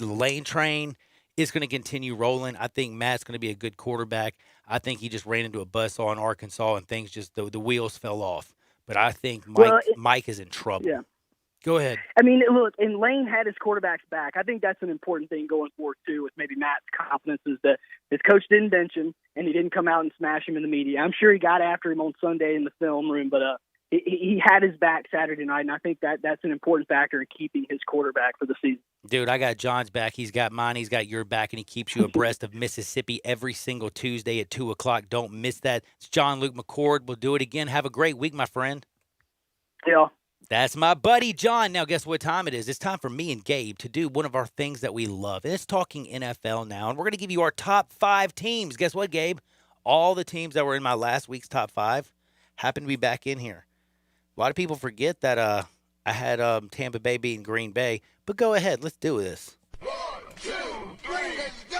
Lane train is going to continue rolling. I think Matt's going to be a good quarterback. I think he just ran into a buzzsaw in Arkansas, and things just the wheels fell off. But I think Mike is in trouble. Yeah. Go ahead. I mean, look, and Lane had his quarterbacks back. I think that's an important thing going forward, too, with maybe Matt's confidence is that his coach didn't bench him and he didn't come out and smash him in the media. I'm sure he got after him on Sunday in the film room, but he had his back Saturday night, and I think that's an important factor in keeping his quarterback for the season. Dude, I got John's back. He's got mine. He's got your back, and he keeps you abreast of Mississippi every single Tuesday at 2 o'clock. Don't miss that. It's John Luke McCord. We'll do it again. Have a great week, my friend. Yeah. That's my buddy, John. Now, guess what time it is? It's time for me and Gabe to do one of our things that we love. And it's talking NFL now. And we're going to give you our top 5 teams. Guess what, Gabe? All the teams that were in my last week's top 5 happen to be back in here. A lot of people forget that I had Tampa Bay beating Green Bay. But go ahead. Let's do this. 1, 2, 3, let's go.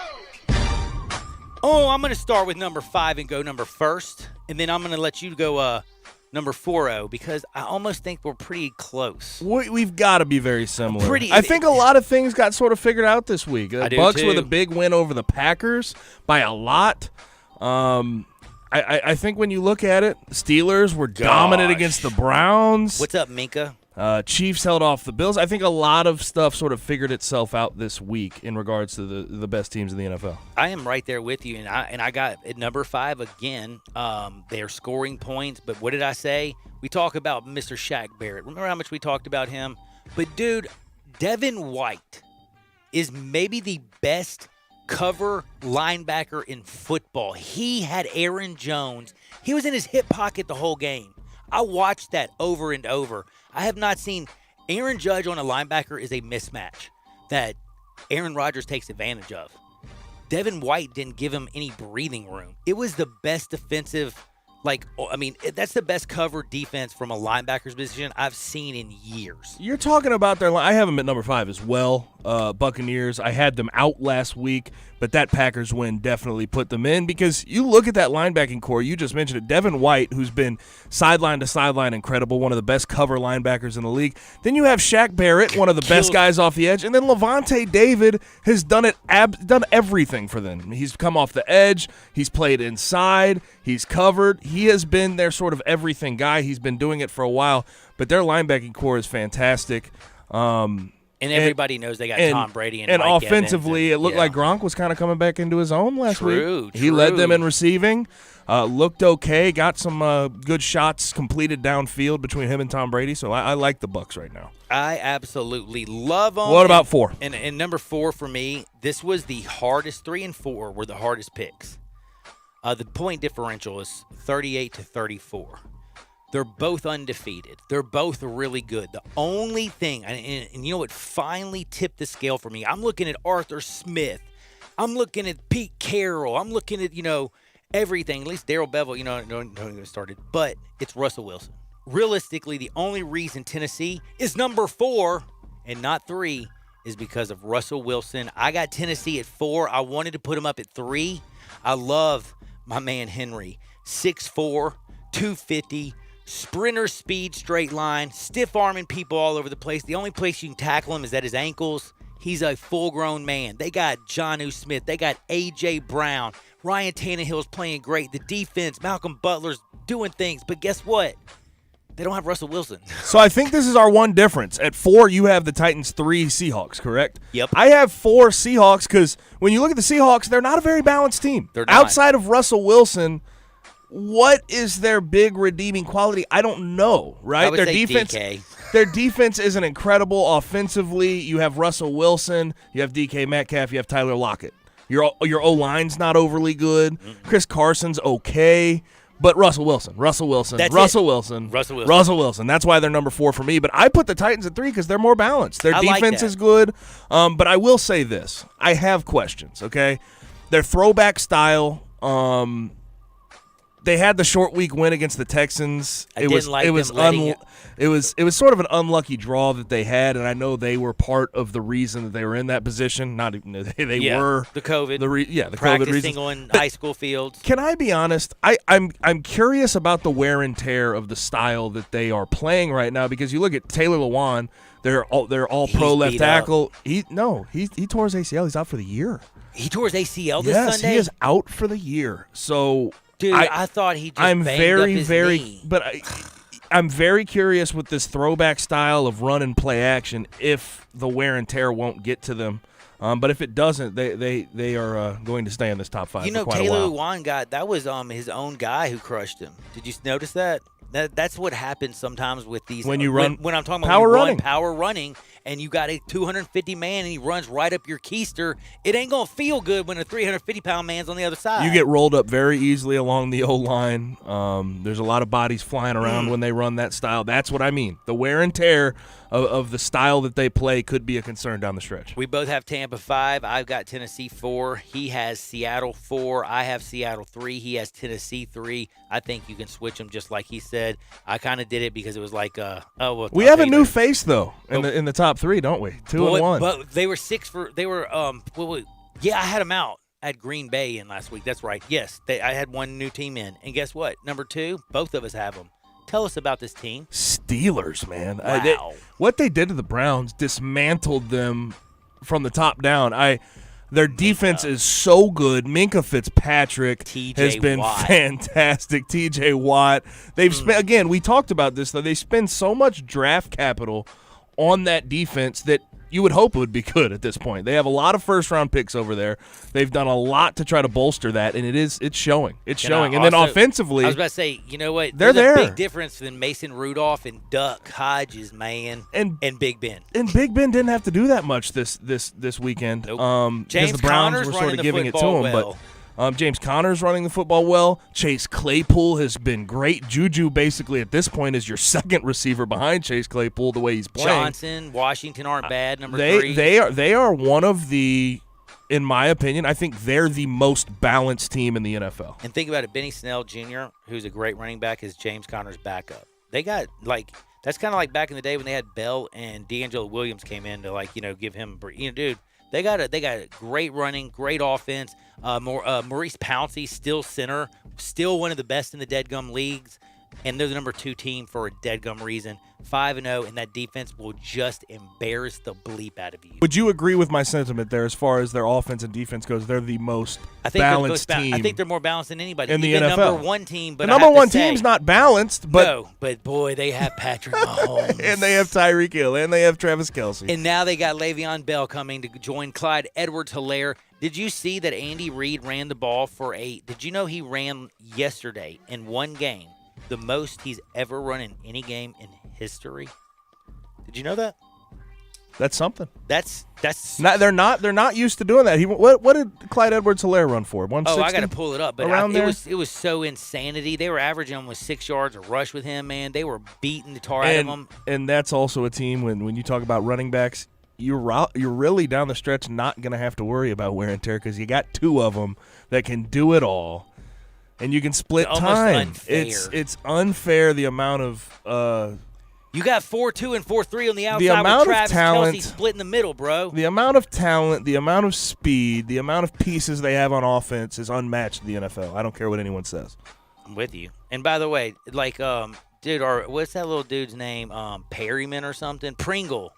Oh, I'm going to start with number 5 and go number first. And then I'm going to let you go number 4-0, because I almost think we're pretty close. We've got to be very similar. I think a lot of things got sort of figured out this week. The Bucs with a big win over the Packers by a lot. I think when you look at it, the Steelers were dominant against the Browns. What's up, Minka? Chiefs held off the Bills. I think a lot of stuff sort of figured itself out this week in regards to the best teams in the NFL. I am right there with you, and I got at number 5 again. They're scoring points, but what did I say? We talk about Mr. Shaq Barrett. Remember how much we talked about him? But, dude, Devin White is maybe the best cover linebacker in football. He had Aaron Jones. He was in his hip pocket the whole game. I watched that over and over. I have not seen Aaron Judge on a linebacker is a mismatch that Aaron Rodgers takes advantage of. Devin White didn't give him any breathing room. It was the best defensive, that's the best cover defense from a linebacker's position I've seen in years. You're talking about their line. I have them at number 5 as well. Buccaneers. I had them out last week, but that Packers win definitely put them in, because you look at that linebacking core. You just mentioned it. Devin White, who's been sideline to sideline incredible, one of the best cover linebackers in the league. Then you have Shaq Barrett, one of the best guys off the edge, and then Levante David has done everything for them. He's come off the edge. He's played inside. He's covered. He has been their sort of everything guy. He's been doing it for a while, but their linebacking core is fantastic. And everybody knows they got Tom Brady and Mike offensively, Evans, it looked like Gronk was kind of coming back into his own last week. True. He led them in receiving, looked okay, got some good shots completed downfield between him and Tom Brady. So I like the Bucs right now. I absolutely love them. What about 4? And number 4 for me, this was the hardest. 3 and 4 were the hardest picks. The point differential is 38-34. They're both undefeated. They're both really good. The only thing, and you know what finally tipped the scale for me, I'm looking at Arthur Smith. I'm looking at Pete Carroll. I'm looking at, everything. At least Darrell Bevel, don't get started. But it's Russell Wilson. Realistically, the only reason Tennessee is number 4 and not 3 is because of Russell Wilson. I got Tennessee at 4. I wanted to put him up at 3. I love my man Henry. 6'4", 250, sprinter speed, straight line, stiff arming people all over the place. The only place you can tackle him is at his ankles. He's a full-grown man. They got Jonnu Smith. They got A.J. Brown. Ryan Tannehill's playing great. The defense, Malcolm Butler's doing things. But guess what? They don't have Russell Wilson. So I think this is our one difference. At 4, you have the Titans, 3 Seahawks, correct? Yep. I have 4 Seahawks because when you look at the Seahawks, they're not a very balanced team. They're not. Outside of Russell Wilson, what is their big redeeming quality? I don't know, right? I would say DK. Their defense isn't incredible offensively. You have Russell Wilson. You have DK Metcalf. You have Tyler Lockett. Your O-line's not overly good. Chris Carson's okay. But Russell Wilson. That's why they're number 4 for me. But I put the Titans at 3 because they're more balanced. Their defense is good. But I will say this. I have questions, okay? Their throwback style, they had the short week win against the Texans. It was sort of an unlucky draw that they had, and I know they were part of the reason that they were in that position. Not even they were the COVID. The practicing COVID reasons. on high school fields. Can I be honest? I'm curious about the wear and tear of the style that they are playing right now, because you look at Taylor Lewan, they're all pro left tackle. He tore his ACL. He's out for the year. He tore his ACL this Yes, Sunday? he is out for the year. So, dude, I thought he just banged up his knee. But I'm very curious with this throwback style of run and play action if the wear and tear won't get to them. But if it doesn't, they are going to stay in this top 5 You know, for quite Taylor a while. Lewan that was his own guy who crushed him. Did you notice that? That's what happens sometimes with these. When you run when I'm talking about power when you running. run power running, and you got a 250 man and he runs right up your keister, it ain't gonna feel good when a 350-pound man's on the other side. You get rolled up very easily along the O-line. There's a lot of bodies flying around when they run that style. That's what I mean. The wear and tear of the style that they play could be a concern down the stretch. We both have Tampa 5. I've got Tennessee 4. He has Seattle 4. I have Seattle 3. He has Tennessee 3. I think you can switch them just like he said. I kind of did it because it was like, we have a new face though in the top 3, don't we? 2 and 1. But they were 6 for. They were yeah. I had them out. I had Green Bay in last week. That's right. Yes, I had one new team in, and guess what? Number 2, both of us have them. Tell us about this team. Steelers, man. Wow. What they did to the Browns dismantled them from the top down. Their defense is so good. Minkah Fitzpatrick has been fantastic. TJ Watt. They've spent, again, we talked about this, though. They spend so much draft capital on that defense that you would hope it would be good at this point. They have a lot of first-round picks over there. They've done a lot to try to bolster that, and it's showing. It's showing. And then offensively, I was about to say, you know what? They're There's there. a big difference than Mason Rudolph and Duck Hodges, man, and Big Ben. And Big Ben didn't have to do that much this weekend. Nope. Because the Browns Conner's were sort running of the giving it to football him. well. But James Conner's running the football well. Chase Claypool has been great. Juju basically at this point is your second receiver behind Chase Claypool the way he's playing. Johnson, Washington aren't bad. Number 3. They are one of the, in my opinion, I think they're the most balanced team in the NFL. And think about it, Benny Snell Jr., who's a great running back, is James Conner's backup. They got, that's kind of like back in the day when they had Bell and D'Angelo Williams came in to, give him, dude, they got a great running, great offense. Maurice Pouncey, still center, still one of the best in the dead gum leagues. And they're the number 2 team for a dead gum reason. 5-0, and that defense will just embarrass the bleep out of you. Would you agree with my sentiment there as far as their offense and defense goes? They're the most balanced team. I think they're more balanced than anybody. in the Even NFL. Number 1 team, but the number 1 team's not balanced, but no, but boy, they have Patrick Mahomes, and they have Tyreek Hill, and they have Travis Kelce, and now they got Le'Veon Bell coming to join Clyde Edwards-Helaire. Did you see that Andy Reid ran the ball for 8? Did you know he ran yesterday in one game the most he's ever run in any game in history? Did you know that? That's something. That's they're not used to doing that. What did Clyde Edwards-Helaire run for? 160? Oh, I got to pull it up, but it was so insanity. They were averaging almost 6 yards a rush with him, man. They were beating the tar out of him. And that's also a team when you talk about running backs, you're really down the stretch not going to have to worry about wear and tear because you got 2 of them that can do it all. And you can split time. Unfair. It's unfair the amount of you got 4-2 and 4-3 on the outside. The amount with Travis of talent, Kelce split in the middle, bro. The amount of talent, the amount of speed, the amount of pieces they have on offense is unmatched in the NFL. I don't care what anyone says. I'm with you. And by the way, dude, what's that little dude's name? Perryman or something? Pringle.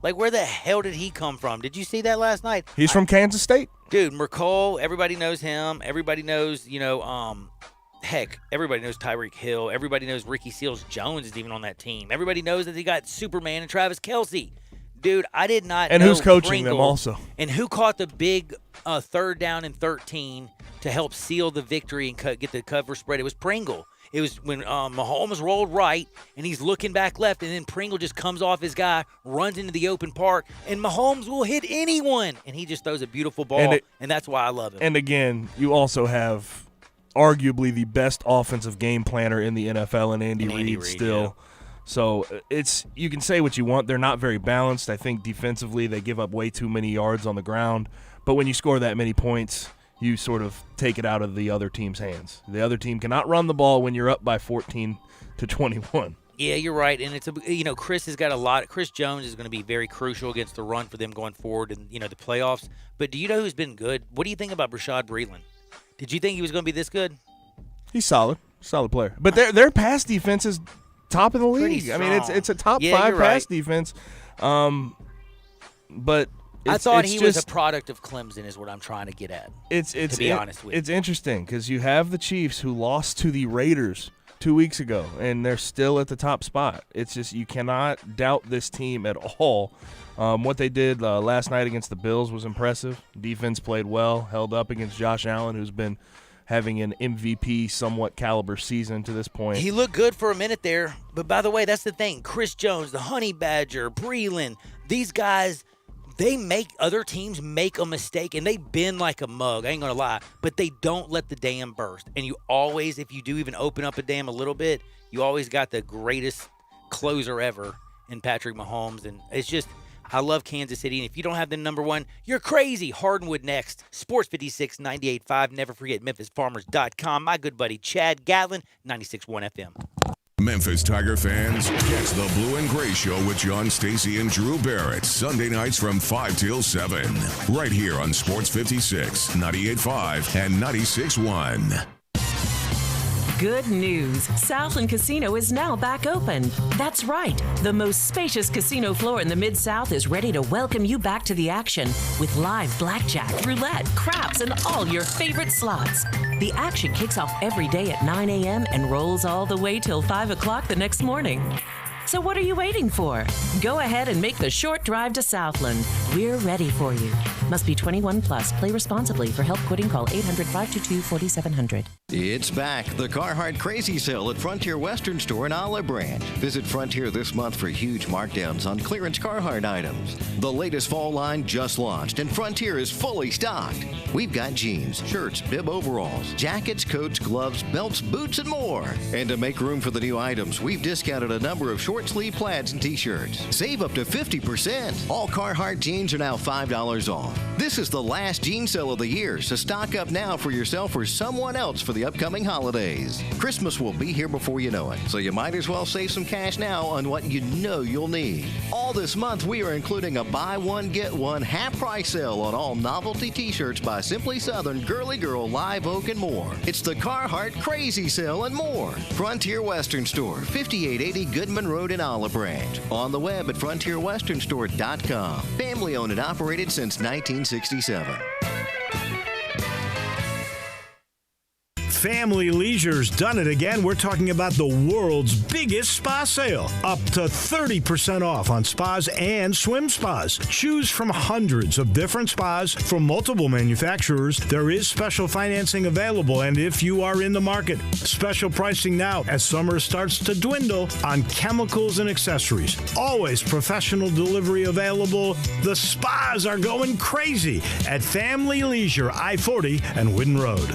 Like, where the hell did he come from? Did you see that last night? He's from Kansas State. Dude, McCall, everybody knows him. Everybody knows, heck, everybody knows Tyreek Hill. Everybody knows Ricky Seals-Jones is even on that team. Everybody knows that they got Superman and Travis Kelce. Dude, I did not know. And who's coaching Pringle, them also? And who caught the big 3rd down and 13 to help seal the victory and get the cover spread? It was Pringle. It was when Mahomes rolled right, and he's looking back left, and then Pringle just comes off his guy, runs into the open park, and Mahomes will hit anyone. And he just throws a beautiful ball, and that's why I love him. And, again, you also have arguably the best offensive game planner in the NFL in Andy Reid still. Yeah. So you can say what you want. They're not very balanced. I think defensively they give up way too many yards on the ground. But when you score that many points, you sort of take it out of the other team's hands. The other team cannot run the ball when you're up by 14-21. Yeah, you're right, and it's Chris has got a lot. Chris Jones is going to be very crucial against the run for them going forward in the playoffs. But do you know who's been good? What do you think about Rashad Breeland? Did you think he was going to be this good? He's solid player. But their pass defense is top of the league. I mean, it's a top 5 pass defense. But I thought he was a product of Clemson, is what I'm trying to get at. To be honest with you, it's interesting because you have the Chiefs who lost to the Raiders 2 weeks ago, and they're still at the top spot. It's just you cannot doubt this team at all. What they did last night against the Bills was impressive. Defense played well, held up against Josh Allen, who's been having an MVP somewhat caliber season to this point. He looked good for a minute there, but by the way, that's the thing. Chris Jones, the Honey Badger, Breeland, these guys, they make other teams make a mistake, and they bend like a mug. I ain't going to lie, but they don't let the dam burst. And you always, if you do even open up a dam a little bit, you always got the greatest closer ever in Patrick Mahomes. And it's just, I love Kansas City. And if you don't have the number one, you're crazy. Hardwood next. Sports 56, 98.5. Never forget MemphisFarmers.com. My good buddy Chad Gatlin, 96.1 FM. Memphis Tiger fans, catch the Blue and Gray Show with John Stacey and Drew Barrett Sunday nights from 5 till 7, right here on Sports 56, 98.5, and 96.1. Good news. Southland Casino is now back open. That's right. The most spacious casino floor in the Mid-South is ready to welcome you back to the action with live blackjack, roulette, craps, and all your favorite slots. The action kicks off every day at 9 a.m. and rolls all the way till 5 o'clock the next morning. So what are you waiting for? Go ahead and make the short drive to Southland. We're ready for you. Must be 21 plus. Play responsibly. For help quitting, call 800-522-4700. It's back. The Carhartt Crazy Sale at Frontier Western Store in Olive Branch. Visit Frontier this month for huge markdowns on clearance Carhartt items. The latest fall line just launched, and Frontier is fully stocked. We've got jeans, shirts, bib overalls, jackets, coats, gloves, belts, boots, and more. And to make room for the new items, we've discounted a number of short sleeve plaids and t-shirts. Save up to 50%. All Carhartt jeans are now $5 off. This is the last jean sale of the year, so stock up now for yourself or someone else for the upcoming holidays. Christmas will be here before you know it, so you might as well save some cash now on what you know you'll need. All this month, we are including a buy one, get one half price sale on all novelty t-shirts by Simply Southern, Girly Girl, Live Oak, and more. It's the Carhartt Crazy Sale and more. Frontier Western Store, 5880 Goodman Road in Olive Branch. On the web at frontierwesternstore.com. Family owned and operated since 1967. Family Leisure's done it again. We're talking about the world's biggest spa sale. Up to 30% off on spas and swim spas. Choose from hundreds of different spas from multiple manufacturers. There is special financing available, and if you are in the market, special pricing now as summer starts to dwindle on chemicals and accessories. Always professional delivery available. The spas are going crazy at Family Leisure, I-40 and Whidden Road.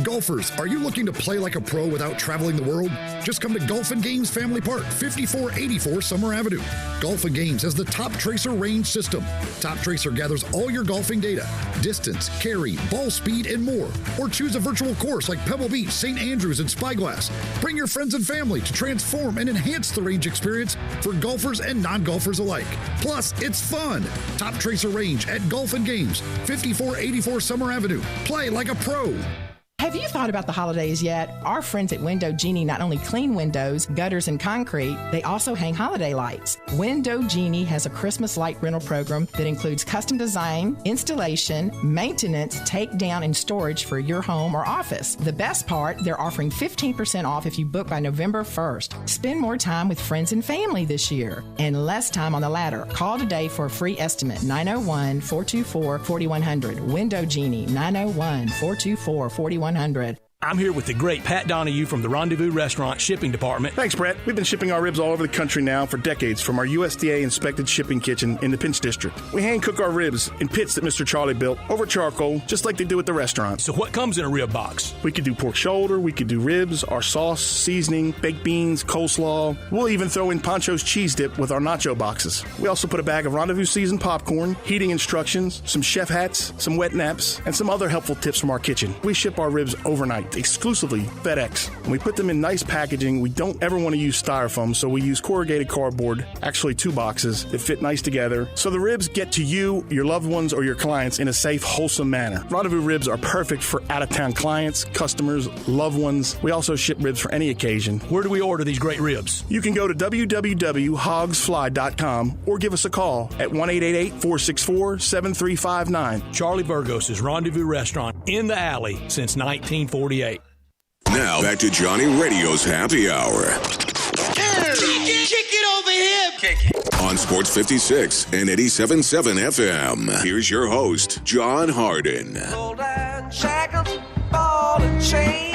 Golfers, are you looking to play like a pro without traveling the world? Just come to Golf & Games Family Park, 5484 Summer Avenue. Golf & Games has the Top Tracer range system. Top Tracer gathers all your golfing data, distance, carry, ball speed, and more. Or choose a virtual course like Pebble Beach, St. Andrews, and Spyglass. Bring your friends and family to transform and enhance the range experience for golfers and non-golfers alike. Plus, it's fun. Top Tracer range at Golf & Games, 5484 Summer Avenue. Play like a pro. Have you thought about the holidays yet? Our friends at Window Genie not only clean windows, gutters, and concrete, they also hang holiday lights. Window Genie has a Christmas light rental program that includes custom design, installation, maintenance, takedown, and storage for your home or office. The best part, they're offering 15% off if you book by November 1st. Spend more time with friends and family this year and less time on the ladder. Call today for a free estimate, 901-424-4100. Window Genie, 901-424-4100. I'm here with the great Pat Donahue from the Rendezvous Restaurant Shipping Department. Thanks, Brett. We've been shipping our ribs all over the country now for decades from our USDA-inspected shipping kitchen in the Pinch District. We hand-cook our ribs in pits that Mr. Charlie built over charcoal, just like they do at the restaurant. So what comes in a rib box? We could do pork shoulder, we could do ribs, our sauce, seasoning, baked beans, coleslaw. We'll even throw in Pancho's cheese dip with our nacho boxes. We also put a bag of Rendezvous seasoned popcorn, heating instructions, some chef hats, some wet naps, and some other helpful tips from our kitchen. We ship our ribs overnight, exclusively FedEx. And we put them in nice packaging. We don't ever want to use styrofoam, so we use corrugated cardboard, actually 2 boxes that fit nice together, so the ribs get to you, your loved ones, or your clients in a safe, wholesome manner. Rendezvous ribs are perfect for out-of-town clients, customers, loved ones. We also ship ribs for any occasion. Where do we order these great ribs? You can go to www.hogsfly.com or give us a call at 1-888-464-7359. Charlie Burgos' Rendezvous Restaurant in the alley since 1948. Now back to Johnny Radio's Happy Hour. Kick it over here. Kick it. On Sports 56 and 87.7 FM. Here's your host, John Harden. Gold and shackles, ball and chain.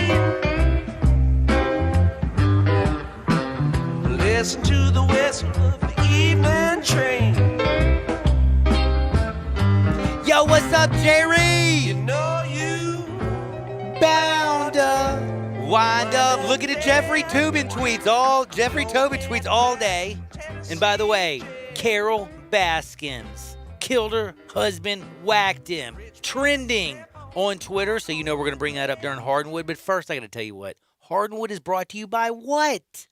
Listen to the whistle of the evening train. Yo, what's up, Jerry? You know you bound up. Wind up. Look at it. Jeffrey Tobin tweets all day. And by the way, Carol Baskins killed her husband, whacked him. Trending on Twitter. So you know we're going to bring that up during Hardwood. But first, I got to tell you what. Hardwood is brought to you by what?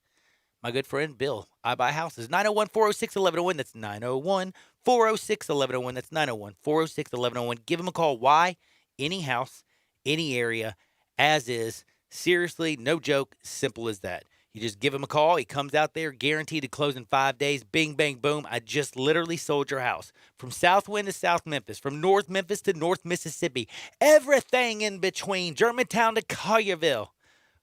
My good friend Bill. I buy houses. 901-406-1101. That's 901-406-1101. That's 901-406-1101. Give him a call. Why? Any house, any area, as is. Seriously, no joke, simple as that. You just give him a call. He comes out there, guaranteed to close in 5 days. Bing, bang, boom. I just literally sold your house. From Southwind to South Memphis, from North Memphis to North Mississippi. Everything in between. Germantown to Collierville.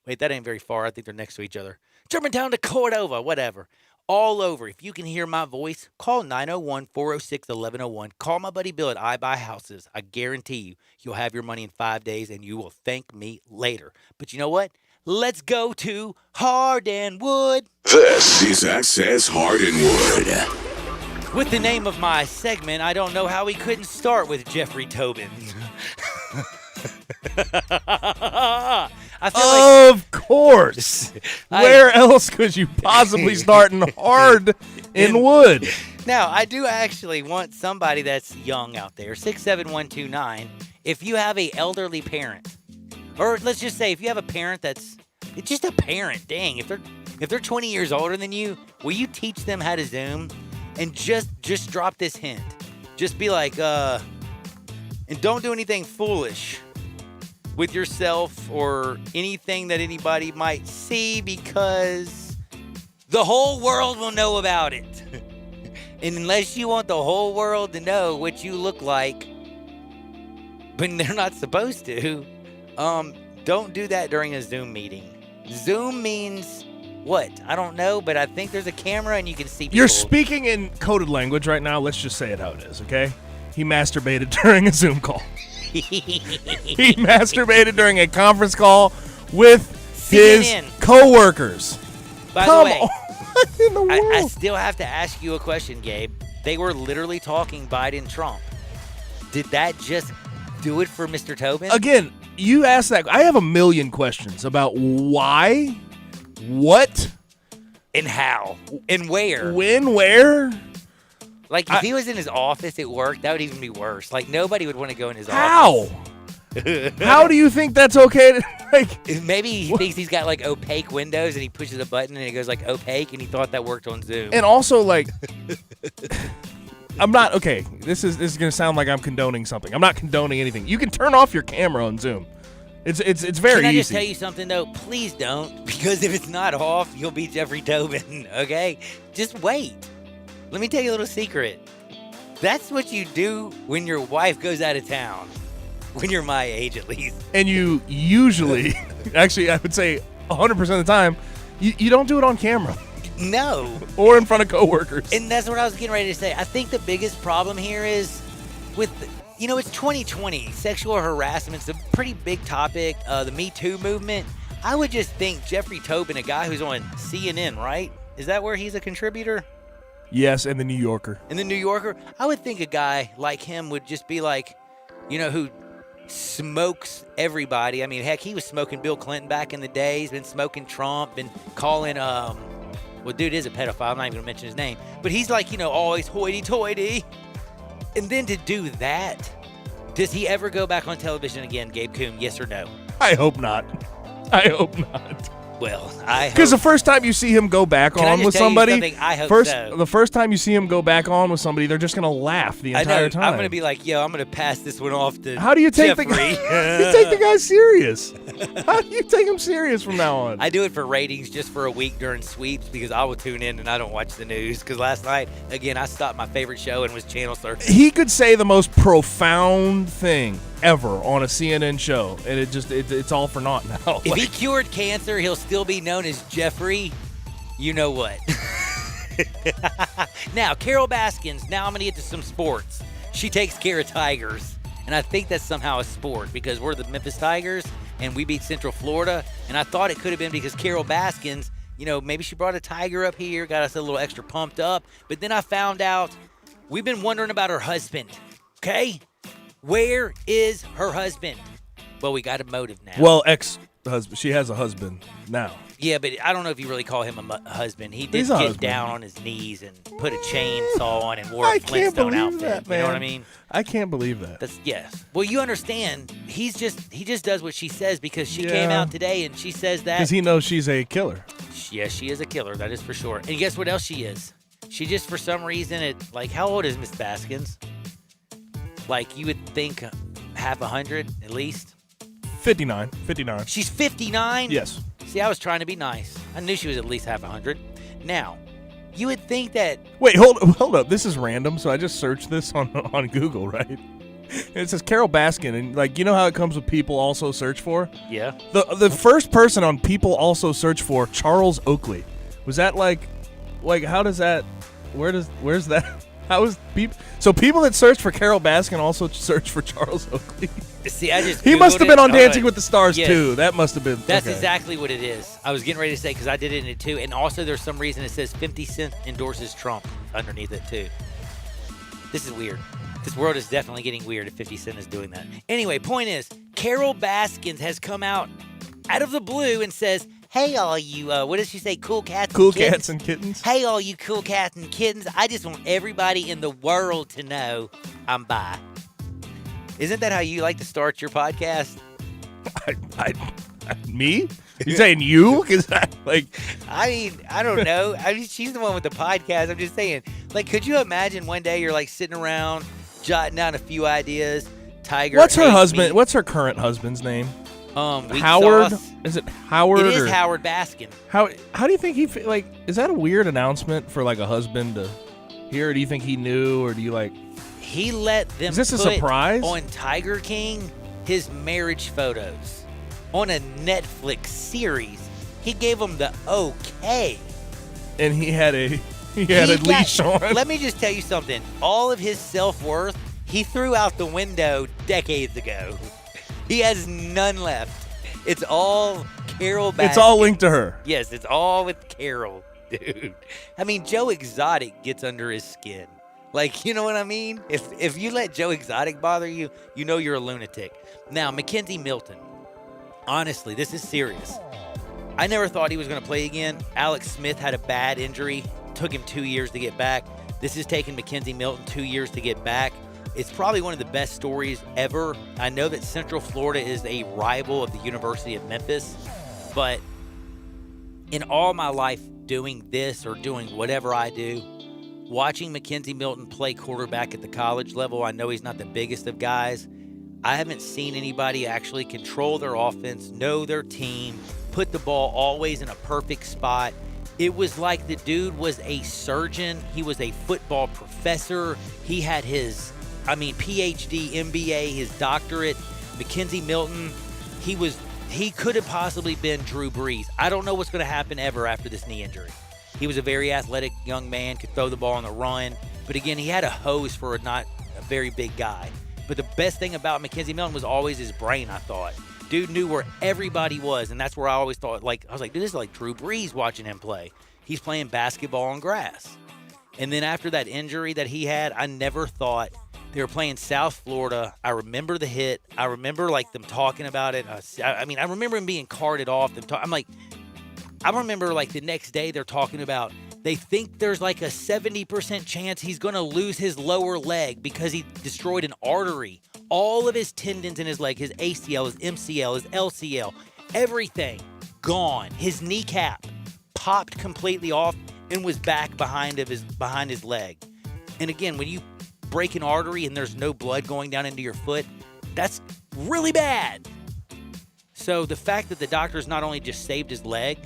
Wait, that ain't very far. I think they're next to each other. Germantown to Cordova, whatever. All over. If you can hear my voice, call 901-406-1101. Call my buddy Bill at I Buy Houses. I guarantee you, you'll have your money in 5 days, and you will thank me later. But you know what? Let's go to Hardenwood. This is Access Hardenwood. With the name of my segment, I don't know how we couldn't start with Jeffrey Tobin. I feel of course. Where else could you possibly start in hard in wood? Now, I do actually want somebody that's young out there, 67129. If you have a elderly parent, or let's just say if you have a parent that's it's just a parent, dang, if they're 20 years older than you, will you teach them how to Zoom? And just drop this hint. Just be like, and don't do anything foolish with yourself or anything that anybody might see, because the whole world will know about it. And unless you want the whole world to know what you look like, but they're not supposed to, don't do that during a Zoom meeting. Zoom means what? I don't know, but I think there's a camera and you can see people. You're speaking in coded language right now. Let's just say it how it is, okay? He masturbated during a Zoom call. He masturbated during a conference call with CNN. His coworkers. By Come the way, on. What in the world? I still have to ask you a question, Gabe. They were literally talking Biden-Trump. Did that just do it for Mr. Tobin? Again, you asked that. I have a million questions about why, what, and how, and where. When, where. Like, if he was in his office at work, that would even be worse. Like, nobody would want to go in his How? office. How do you think that's okay to, like... Maybe he thinks he's got, like, opaque windows, and he pushes a button, and it goes, like, opaque, and he thought that worked on Zoom. And also, like... I'm not... Okay, this is going to sound like I'm condoning something. I'm not condoning anything. You can turn off your camera on Zoom. It's very easy. Can I just tell you something, though? Please don't, because if it's not off, you'll be Jeffrey Tobin, okay? Just wait. Let me tell you a little secret. That's what you do when your wife goes out of town. When you're my age, at least. And you usually, actually, I would say 100% of the time, you don't do it on camera. No. Or in front of coworkers. And that's what I was getting ready to say. I think the biggest problem here is with it's 2020. Sexual harassment's a pretty big topic. The Me Too movement. I would just think Jeffrey Tobin, a guy who's on CNN, right? Is that where he's a contributor? Yes, and the New Yorker. In the New Yorker, I would think a guy like him would just be like, who smokes everybody. I mean, heck, he was smoking Bill Clinton back in the day. He's been smoking Trump, been calling, dude is a pedophile. I'm not even going to mention his name. But he's like, always hoity-toity. And then to do that, does he ever go back on television again, Gabe Kuhn? Yes or no? I hope not. I hope not. Well, I hope. Because the first time you see him go back on with somebody, I hope the first time you see him go back on with somebody, they're just going to laugh the entire time. I'm going to be like, I'm going to pass this one off to How do you take Jeffrey. the guy? You take the guy serious. How do you take him serious from now on? I do it for ratings just for a week during sweeps because I will tune in and I don't watch the news. Because last night, again, I stopped my favorite show and was channel surfing. He could say the most profound thing ever on a CNN show, and it's all for naught now. If he cured cancer, he'll still be known as Jeffrey. You know what? Now, Carol Baskins. Now I'm going to get to some sports. She takes care of Tigers, and I think that's somehow a sport because we're the Memphis Tigers, and we beat Central Florida, and I thought it could have been because Carol Baskins, maybe she brought a Tiger up here, got us a little extra pumped up, but then I found out we've been wondering about her husband, okay? Where is her husband? Well, we got a motive now. Well, ex-husband. She has a husband now. Yeah, but I don't know if you really call him a husband. He did get down on his knees and put a chainsaw on and wore a Flintstone outfit. That, man. You know what I mean? I can't believe that. Yes. Well, you understand. He just does what she says because she came out today and she says that. Because he knows she's a killer. Yes, she is a killer. That is for sure. And guess what else she is? She just, for some reason, how old is Miss Baskins? Like, you would think half 100 at least? 59. She's 59? Yes. See, I was trying to be nice. I knew she was at least half 100. Now, you would think that... Wait, hold up. This is random, so I just searched this on Google, right? And it says Carol Baskin, and you know how it comes with people also search for? Yeah. The first person on people also search for, Charles Oakley. Was that like how does that... Where's that... How is people? So people that search for Carol Baskin also search for Charles Oakley. See, I just he must have been on Dancing with the Stars too. That must have been. That's exactly what it is. I was getting ready to say because I did it in it too, and also there's some reason it says 50 Cent endorses Trump underneath it too. This is weird. This world is definitely getting weird if 50 Cent is doing that. Anyway, point is, Carol Baskins has come out of the blue and says, hey, all you, what does she say, cool cats and kittens? Cats and kittens? Hey, all you cool cats and kittens, I just want everybody in the world to know I'm bi. Isn't that how you like to start your podcast? Me? You saying you? Because I don't know. She's the one with the podcast. I'm just saying, could you imagine one day you're sitting around jotting down a few ideas? Tiger. What's her husband? What's her current husband's name? Howard? Sauce? Is it Howard? It is Howard Baskin. How do you think he is that a weird announcement for a husband to hear? Or do you think he knew, or do you He let them. Is this a surprise? On Tiger King his marriage photos on a Netflix series? He gave them the okay. And he had a leash on. Let me just tell you something. All of his self-worth he threw out the window decades ago. He has none left. It's all Carol Baskin. It's all linked to her. Yes, it's all with Carol, dude. I mean, Joe Exotic gets under his skin. You know what I mean? If you let Joe Exotic bother you, you know you're a lunatic. Now, Mackenzie Milton. Honestly, this is serious. I never thought he was going to play again. Alex Smith had a bad injury. Took him 2 years to get back. This has taken Mackenzie Milton 2 years to get back. It's probably one of the best stories ever. I know that Central Florida is a rival of the University of Memphis, but in all my life doing this or doing whatever I do, watching Mackenzie Milton play quarterback at the college level, I know he's not the biggest of guys. I haven't seen anybody actually control their offense, know their team, put the ball always in a perfect spot. It was like the dude was a surgeon. He was a football professor. He had his PhD, MBA, his doctorate. Mackenzie Milton, he could have possibly been Drew Brees. I don't know what's going to happen ever after this knee injury. He was a very athletic young man, could throw the ball on the run. But again, he had a hose for not a very big guy. But the best thing about McKenzie Milton was always his brain, I thought. Dude knew where everybody was, and that's where I always thought, I was like, dude, this is like Drew Brees watching him play. He's playing basketball on grass. And then after that injury that he had, I never thought they were playing South Florida. I remember the hit. I remember, them talking about it. I remember him being carted off. I remember, the next day they're talking about they think there's, a 70% chance he's going to lose his lower leg because he destroyed an artery. All of his tendons in his leg, his ACL, his MCL, his LCL, everything gone. His kneecap popped completely off and was back behind his leg. And again, when you break an artery and there's no blood going down into your foot, that's really bad. So the fact that the doctors not only just saved his leg,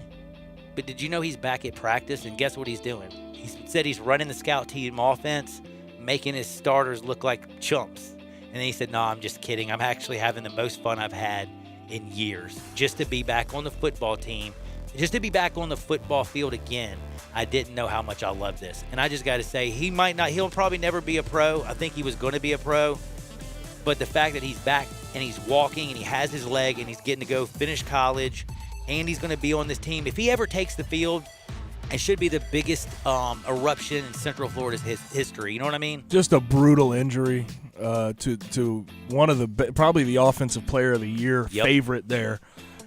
but did you know he's back at practice? And guess what he's doing? He said he's running the scout team offense, making his starters look like chumps. And then he said, no, I'm just kidding. I'm actually having the most fun I've had in years. Just to be back on the football team, just to be back on the football field again. I didn't know how much I love this. And I just got to say, he'll probably never be a pro. I think he was going to be a pro. But the fact that he's back and he's walking and he has his leg and he's getting to go finish college and he's going to be on this team. If he ever takes the field, it should be the biggest eruption in Central Florida's history. You know what I mean? Just a brutal injury to one of probably the offensive player of the year favorite there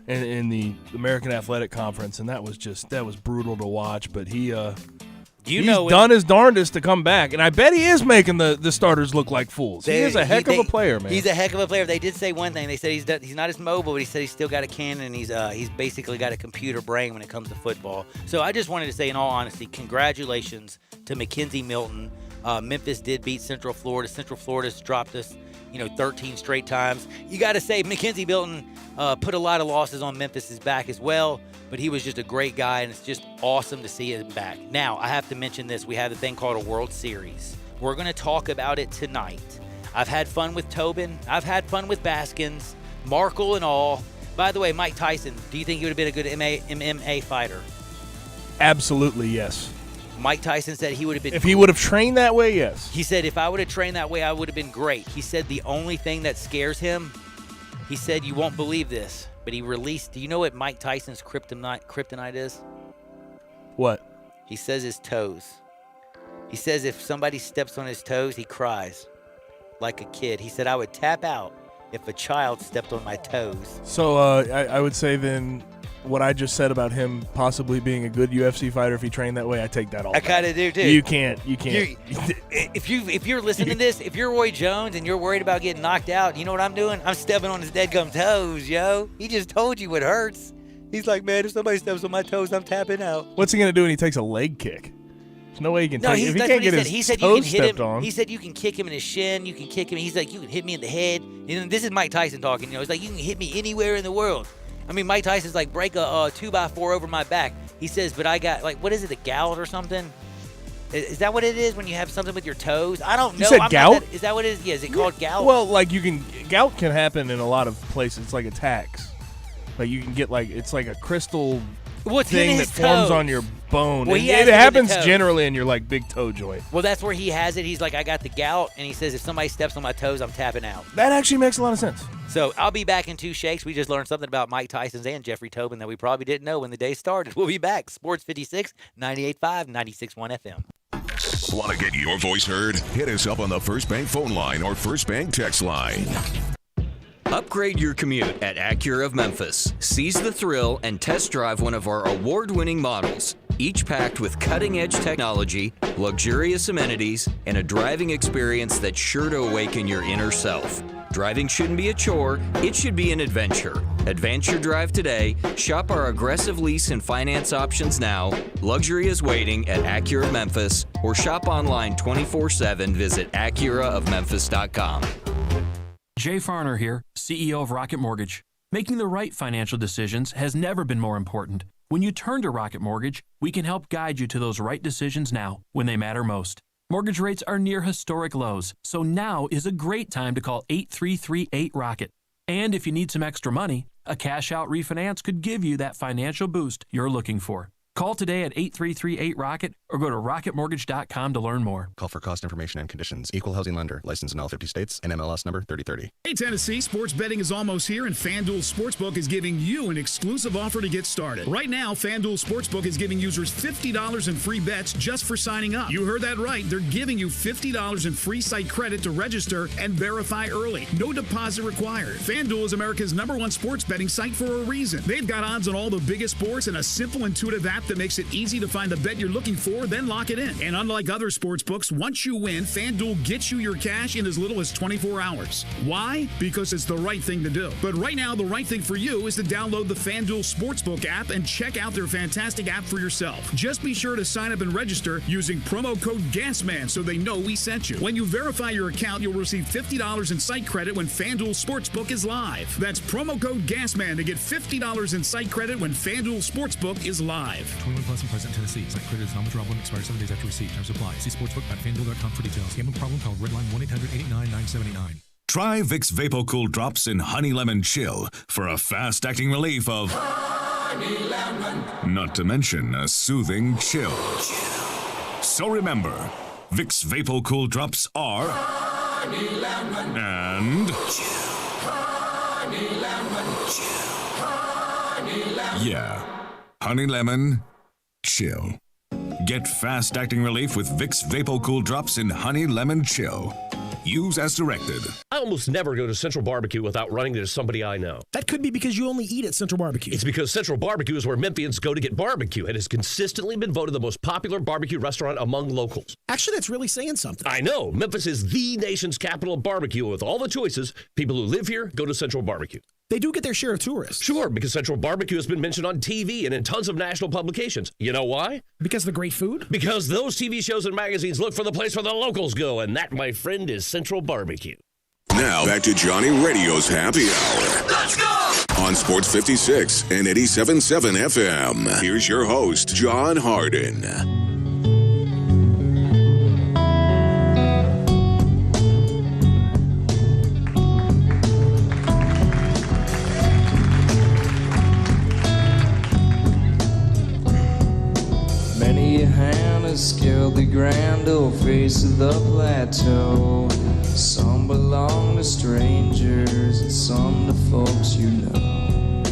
in the American Athletic Conference, and that was brutal to watch. But he's done his darndest to come back, and I bet he is making the starters look like fools. He is a heck of a player, man. He's a heck of a player. They did say one thing. They said he's not as mobile, but he said he's still got a cannon, and he's basically got a computer brain when it comes to football. So I just wanted to say, in all honesty, congratulations to McKenzie Milton. Memphis did beat Central Florida. Central Florida's dropped us, 13 straight times. You got to say McKenzie Milton put a lot of losses on Memphis's back as well, but he was just a great guy, and it's just awesome to see him back. Now, I have to mention this. We have a thing called a World Series. We're going to talk about it tonight. I've had fun with Tobin. I've had fun with Baskins, Markle and all. By the way, Mike Tyson, do you think he would have been a good MMA fighter? Absolutely, yes. Mike Tyson said he would have been. If he would have trained that way, yes. He said, if I would have trained that way, I would have been great. He said the only thing that scares him, he said, you won't believe this, but he released, do you know what Mike Tyson's kryptonite is? What? He says his toes. He says if somebody steps on his toes, he cries like a kid. He said, I would tap out if a child stepped on my toes. So I would say then what I just said about him possibly being a good UFC fighter if he trained that way, I take that all back. I kind of do, too. You can't. If you're listening to this, if you're Roy Jones and you're worried about getting knocked out, you know what I'm doing? I'm stepping on his deadgum toes, yo. He just told you it hurts. He's like, man, if somebody steps on my toes, I'm tapping out. What's he going to do when he takes a leg kick? There's no way he can take it. If he can't get his toes stepped on. He said you can kick him in his shin. You can kick him. He's like, you can hit me in the head. And this is Mike Tyson talking. He's like, you can hit me anywhere in the world. I mean, Mike Tyson's like, break a 2x4 over my back. He says, but I got, what is it, a gout or something? Is that what it is when you have something with your toes? I don't know. You said gout? Is that what it is? Yeah, is it called gout? Well, gout can happen in a lot of places. It's like attacks. Like you can get it's like a crystal thing that forms on your bone. Well, it happens generally in your big toe joint. Well, that's where he has it. He's like, I got the gout, and he says if somebody steps on my toes, I'm tapping out. That actually makes a lot of sense. So I'll be back in 2 shakes. We just learned something about Mike Tyson's and Jeffrey Tobin that we probably didn't know when the day started. We'll be back. Sports 56, 98.5, 96.1 FM. Want to get your voice heard? Hit us up on the First Bank phone line or First Bank text line. Upgrade your commute at Acura of Memphis. Seize the thrill and test drive one of our award-winning models, each packed with cutting-edge technology, luxurious amenities, and a driving experience that's sure to awaken your inner self. Driving shouldn't be a chore, it should be an adventure. Advance your drive today, shop our aggressive lease and finance options now. Luxury is waiting at Acura of Memphis, or shop online 24/7. Visit AcuraofMemphis.com. Jay Farner here, CEO of Rocket Mortgage. Making the right financial decisions has never been more important. When you turn to Rocket Mortgage, we can help guide you to those right decisions now, when they matter most. Mortgage rates are near historic lows, so now is a great time to call 8338-ROCKET. And if you need some extra money, a cash-out refinance could give you that financial boost you're looking for. Call today at 8338-ROCKET or go to rocketmortgage.com to learn more. Call for cost information and conditions. Equal housing lender. Licensed in all 50 states. NMLS number 3030. Hey, Tennessee, sports betting is almost here, and FanDuel Sportsbook is giving you an exclusive offer to get started. Right now, FanDuel Sportsbook is giving users $50 in free bets just for signing up. You heard that right. They're giving you $50 in free site credit to register and verify early. No deposit required. FanDuel is America's #1 sports betting site for a reason. They've got odds on all the biggest sports and a simple, intuitive app that makes it easy to find the bet you're looking for, then lock it in. And unlike other sports books, once you win, FanDuel gets you your cash in as little as 24 hours. Why? Because it's the right thing to do. But right now, the right thing for you is to download the FanDuel Sportsbook app and check out their fantastic app for yourself. Just be sure to sign up and register using promo code GASMAN so they know we sent you. When you verify your account, you'll receive $50 in site credit when FanDuel Sportsbook is live. That's promo code GASMAN to get $50 in site credit when FanDuel Sportsbook is live. 21 plus and present in Tennessee. Site credit is non-withdrawable and expires 7 days after receipt. Terms apply. See sportsbook.fanduel.com for details. Gambling problem? Call Redline 1-800-889-979. Try Vicks VapoCool Drops in Honey Lemon Chill for a fast-acting relief of Honey Lemon. Not to mention a soothing chill. So remember, Vicks VapoCool Drops are Honey Lemon and Honey Lemon. Honey Lemon. Yeah, Honey Lemon Chill. Get fast-acting relief with Vicks VapoCool Drops in Honey Lemon Chill. Use as directed. I almost never go to Central Barbecue without running into somebody I know. That could be because you only eat at Central Barbecue. It's because Central Barbecue is where Memphians go to get barbecue and has consistently been voted the most popular barbecue restaurant among locals. Actually, that's really saying something. I know. Memphis is the nation's capital of barbecue. With all the choices, people who live here go to Central Barbecue. They do get their share of tourists. Sure, because Central Barbecue has been mentioned on TV and in tons of national publications. You know why? Because of the great food? Because those TV shows and magazines look for the place where the locals go, and that, my friend, is Central Barbecue. Now, back to Johnny Radio's Happy Hour. Let's go! On Sports 56 and 87.7 FM. Here's your host, John Harden. Many a hand has scaled the grand old face of the plateau. Some belong to strangers and some to folks you know.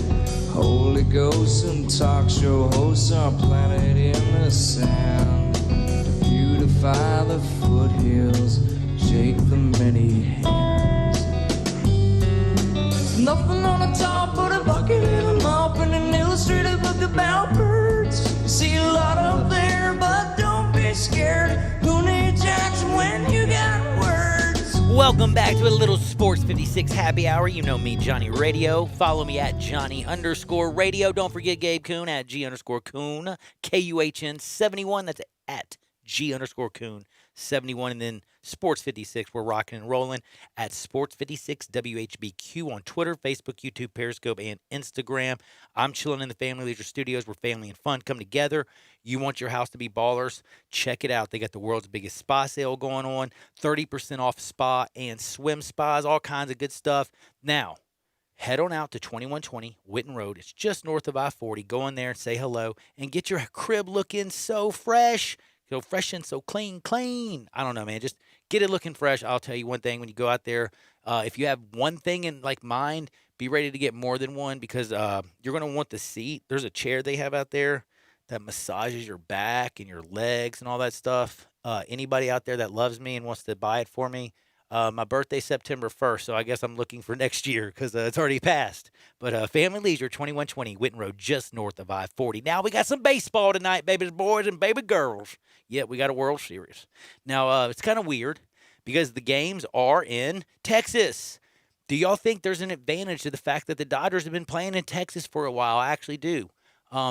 Holy ghosts and talk show hosts are planted in the sand to beautify the foothills, shake the many hands. There's nothing on the top but a bucket and a mop and an illustrated book about birds. You see a lot up there, but don't be scared. Who needs action when you got words? Welcome back to a little Sports 56 Happy Hour. You know me, Johnny Radio. Follow me at Johnny_Radio. Don't forget Gabe Kuhn at G_Kuhn, KUHN71. That's at G_Kuhn 71. And then Sports 56, we're rocking and rolling at Sports 56 WHBQ on Twitter, Facebook, YouTube, Periscope, and Instagram. I'm chilling in the Family Leisure Studios where family and fun come together. You want your house to be ballers? Check it out. They got the world's biggest spa sale going on, 30% off spa and swim spas, all kinds of good stuff. Now, head on out to 2120 Whitten Road. It's just north of I-40. Go in there and say hello and get your crib looking so fresh. So fresh and so clean. I don't know, man. Just get it looking fresh. I'll tell you one thing. When you go out there, if you have one thing in like mind, be ready to get more than one because you're going to want the seat. There's a chair they have out there that massages your back and your legs and all that stuff. Anybody out there that loves me and wants to buy it for me, my birthday's September 1st, so I guess I'm looking for next year because it's already passed. But Family Leisure, 2120 Whitten Road, just north of I-40. Now we got some baseball tonight, baby boys and baby girls. Yeah, we got a World Series. Now, it's kind of weird because the games are in Texas. Do y'all think there's an advantage to the fact that the Dodgers have been playing in Texas for a while? I actually do.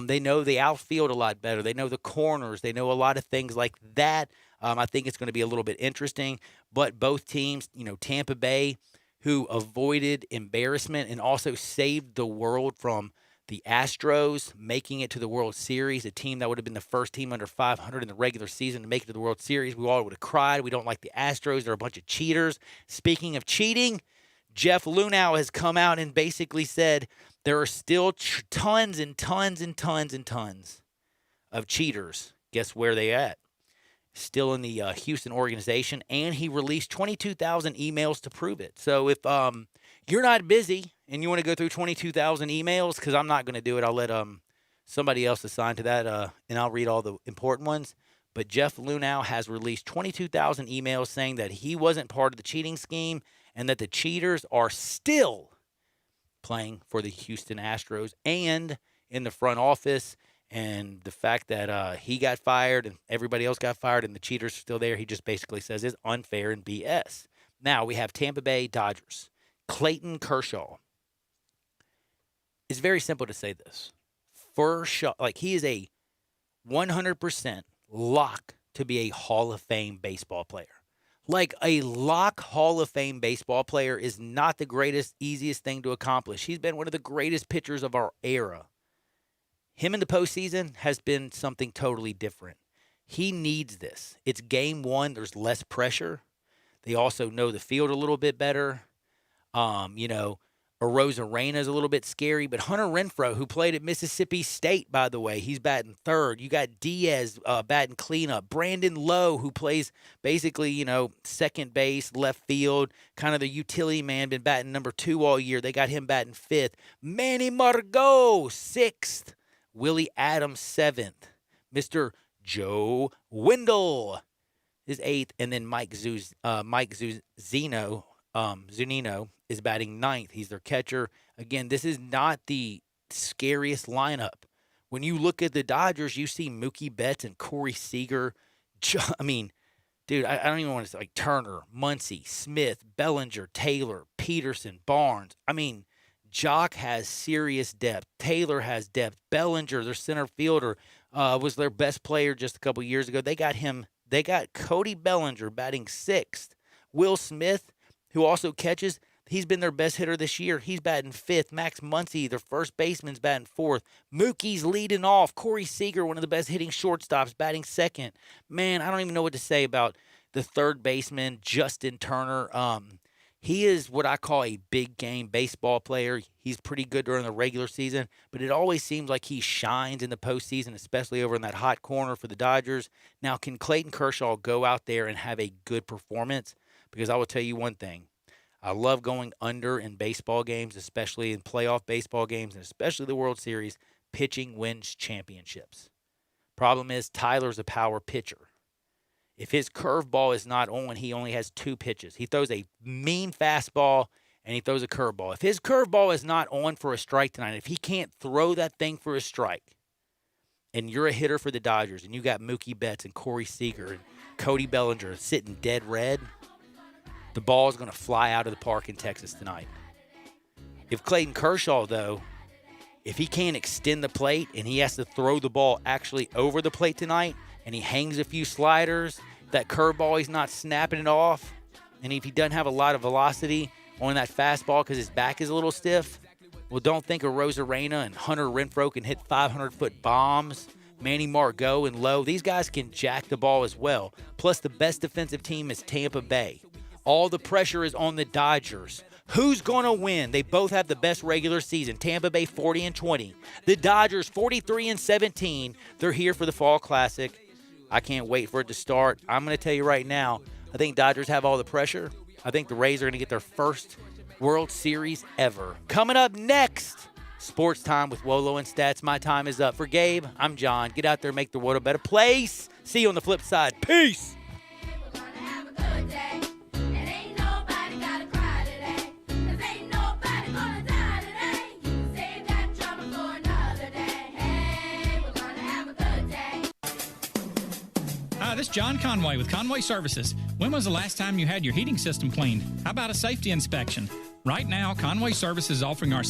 They know the outfield a lot better. They know the corners. They know a lot of things like that. I think it's going to be a little bit interesting. But both teams, Tampa Bay, who avoided embarrassment and also saved the world from the Astros making it to the World Series, a team that would have been the first team under 500 in the regular season to make it to the World Series. We all would have cried. We don't like the Astros. They're a bunch of cheaters. Speaking of cheating, Jeff Lunau has come out and basically said there are still tons and tons and tons and tons of cheaters. Guess where they at? Still in the Houston organization, and he released 22,000 emails to prove it. So if you're not busy and you want to go through 22,000 emails, because I'm not going to do it, I'll let somebody else assign to that, and I'll read all the important ones. But Jeff Luhnow has released 22,000 emails saying that he wasn't part of the cheating scheme and that the cheaters are still playing for the Houston Astros and in the front office. And the fact that he got fired and everybody else got fired and the cheaters are still there, he just basically says is unfair and BS. Now we have Tampa Bay Dodgers. Clayton Kershaw. It's very simple to say this. For sure, like he is a 100% lock to be a Hall of Fame baseball player. Like a lock Hall of Fame baseball player is not the greatest, easiest thing to accomplish. He's been one of the greatest pitchers of our era. Him in the postseason has been something totally different. He needs this. It's game one. There's less pressure. They also know the field a little bit better. Arozarena is a little bit scary, but Hunter Renfroe, who played at Mississippi State, by the way, he's batting third. You got Diaz batting cleanup. Brandon Lowe, who plays basically, second base, left field, kind of the utility man, been batting number 2 all year. They got him batting 5th. Manny Margot, 6th. Willie Adams, 7th. Mr. Joe Wendell is 8th. And then Mike Zunino is batting 9th. He's their catcher. Again, this is not the scariest lineup. When you look at the Dodgers, you see Mookie Betts and Corey Seager. I mean, dude, I don't even want to say like Turner, Muncy, Smith, Bellinger, Taylor, Peterson, Barnes. I mean, Jock has serious depth. Taylor has depth. Bellinger, their center fielder, was their best player just a couple years ago. They got him. They got Cody Bellinger batting 6th. Will Smith, who also catches, he's been their best hitter this year. He's batting 5th. Max Muncy, their first baseman's batting 4th. Mookie's leading off. Corey Seager, one of the best hitting shortstops, batting 2nd. Man, I don't even know what to say about the third baseman, Justin Turner. He is what I call a big game baseball player. He's pretty good during the regular season, but it always seems like he shines in the postseason, especially over in that hot corner for the Dodgers. Now, can Clayton Kershaw go out there and have a good performance? Because I will tell you one thing. I love going under in baseball games, especially in playoff baseball games, and especially the World Series. Pitching wins championships. Problem is, Tyler's a power pitcher. If his curveball is not on, he only has 2 pitches. He throws a mean fastball, and he throws a curveball. If his curveball is not on for a strike tonight, if he can't throw that thing for a strike, and you're a hitter for the Dodgers, and you got Mookie Betts and Corey Seager and Cody Bellinger sitting dead red, the ball is going to fly out of the park in Texas tonight. If Clayton Kershaw, though, if he can't extend the plate and he has to throw the ball actually over the plate tonight, and he hangs a few sliders, that curveball, he's not snapping it off, and if he doesn't have a lot of velocity on that fastball because his back is a little stiff, well, don't think Arozarena and Hunter Renfroe can hit 500-foot bombs. Manny Margot and Lowe, these guys can jack the ball as well. Plus, the best defensive team is Tampa Bay. All the pressure is on the Dodgers. Who's going to win? They both have the best regular season. Tampa Bay 40-20. The Dodgers 43-17. They're here for the Fall Classic. I can't wait for it to start. I'm going to tell you right now, I think Dodgers have all the pressure. I think the Rays are going to get their first World Series ever. Coming up next, Sports Time with Wolo and Stats. My time is up. For Gabe, I'm John. Get out there and make the world a better place. See you on the flip side. Peace. Hi, this is John Conway with Conway Services. When was the last time you had your heating system cleaned? How about a safety inspection? Right now, Conway Services is offering our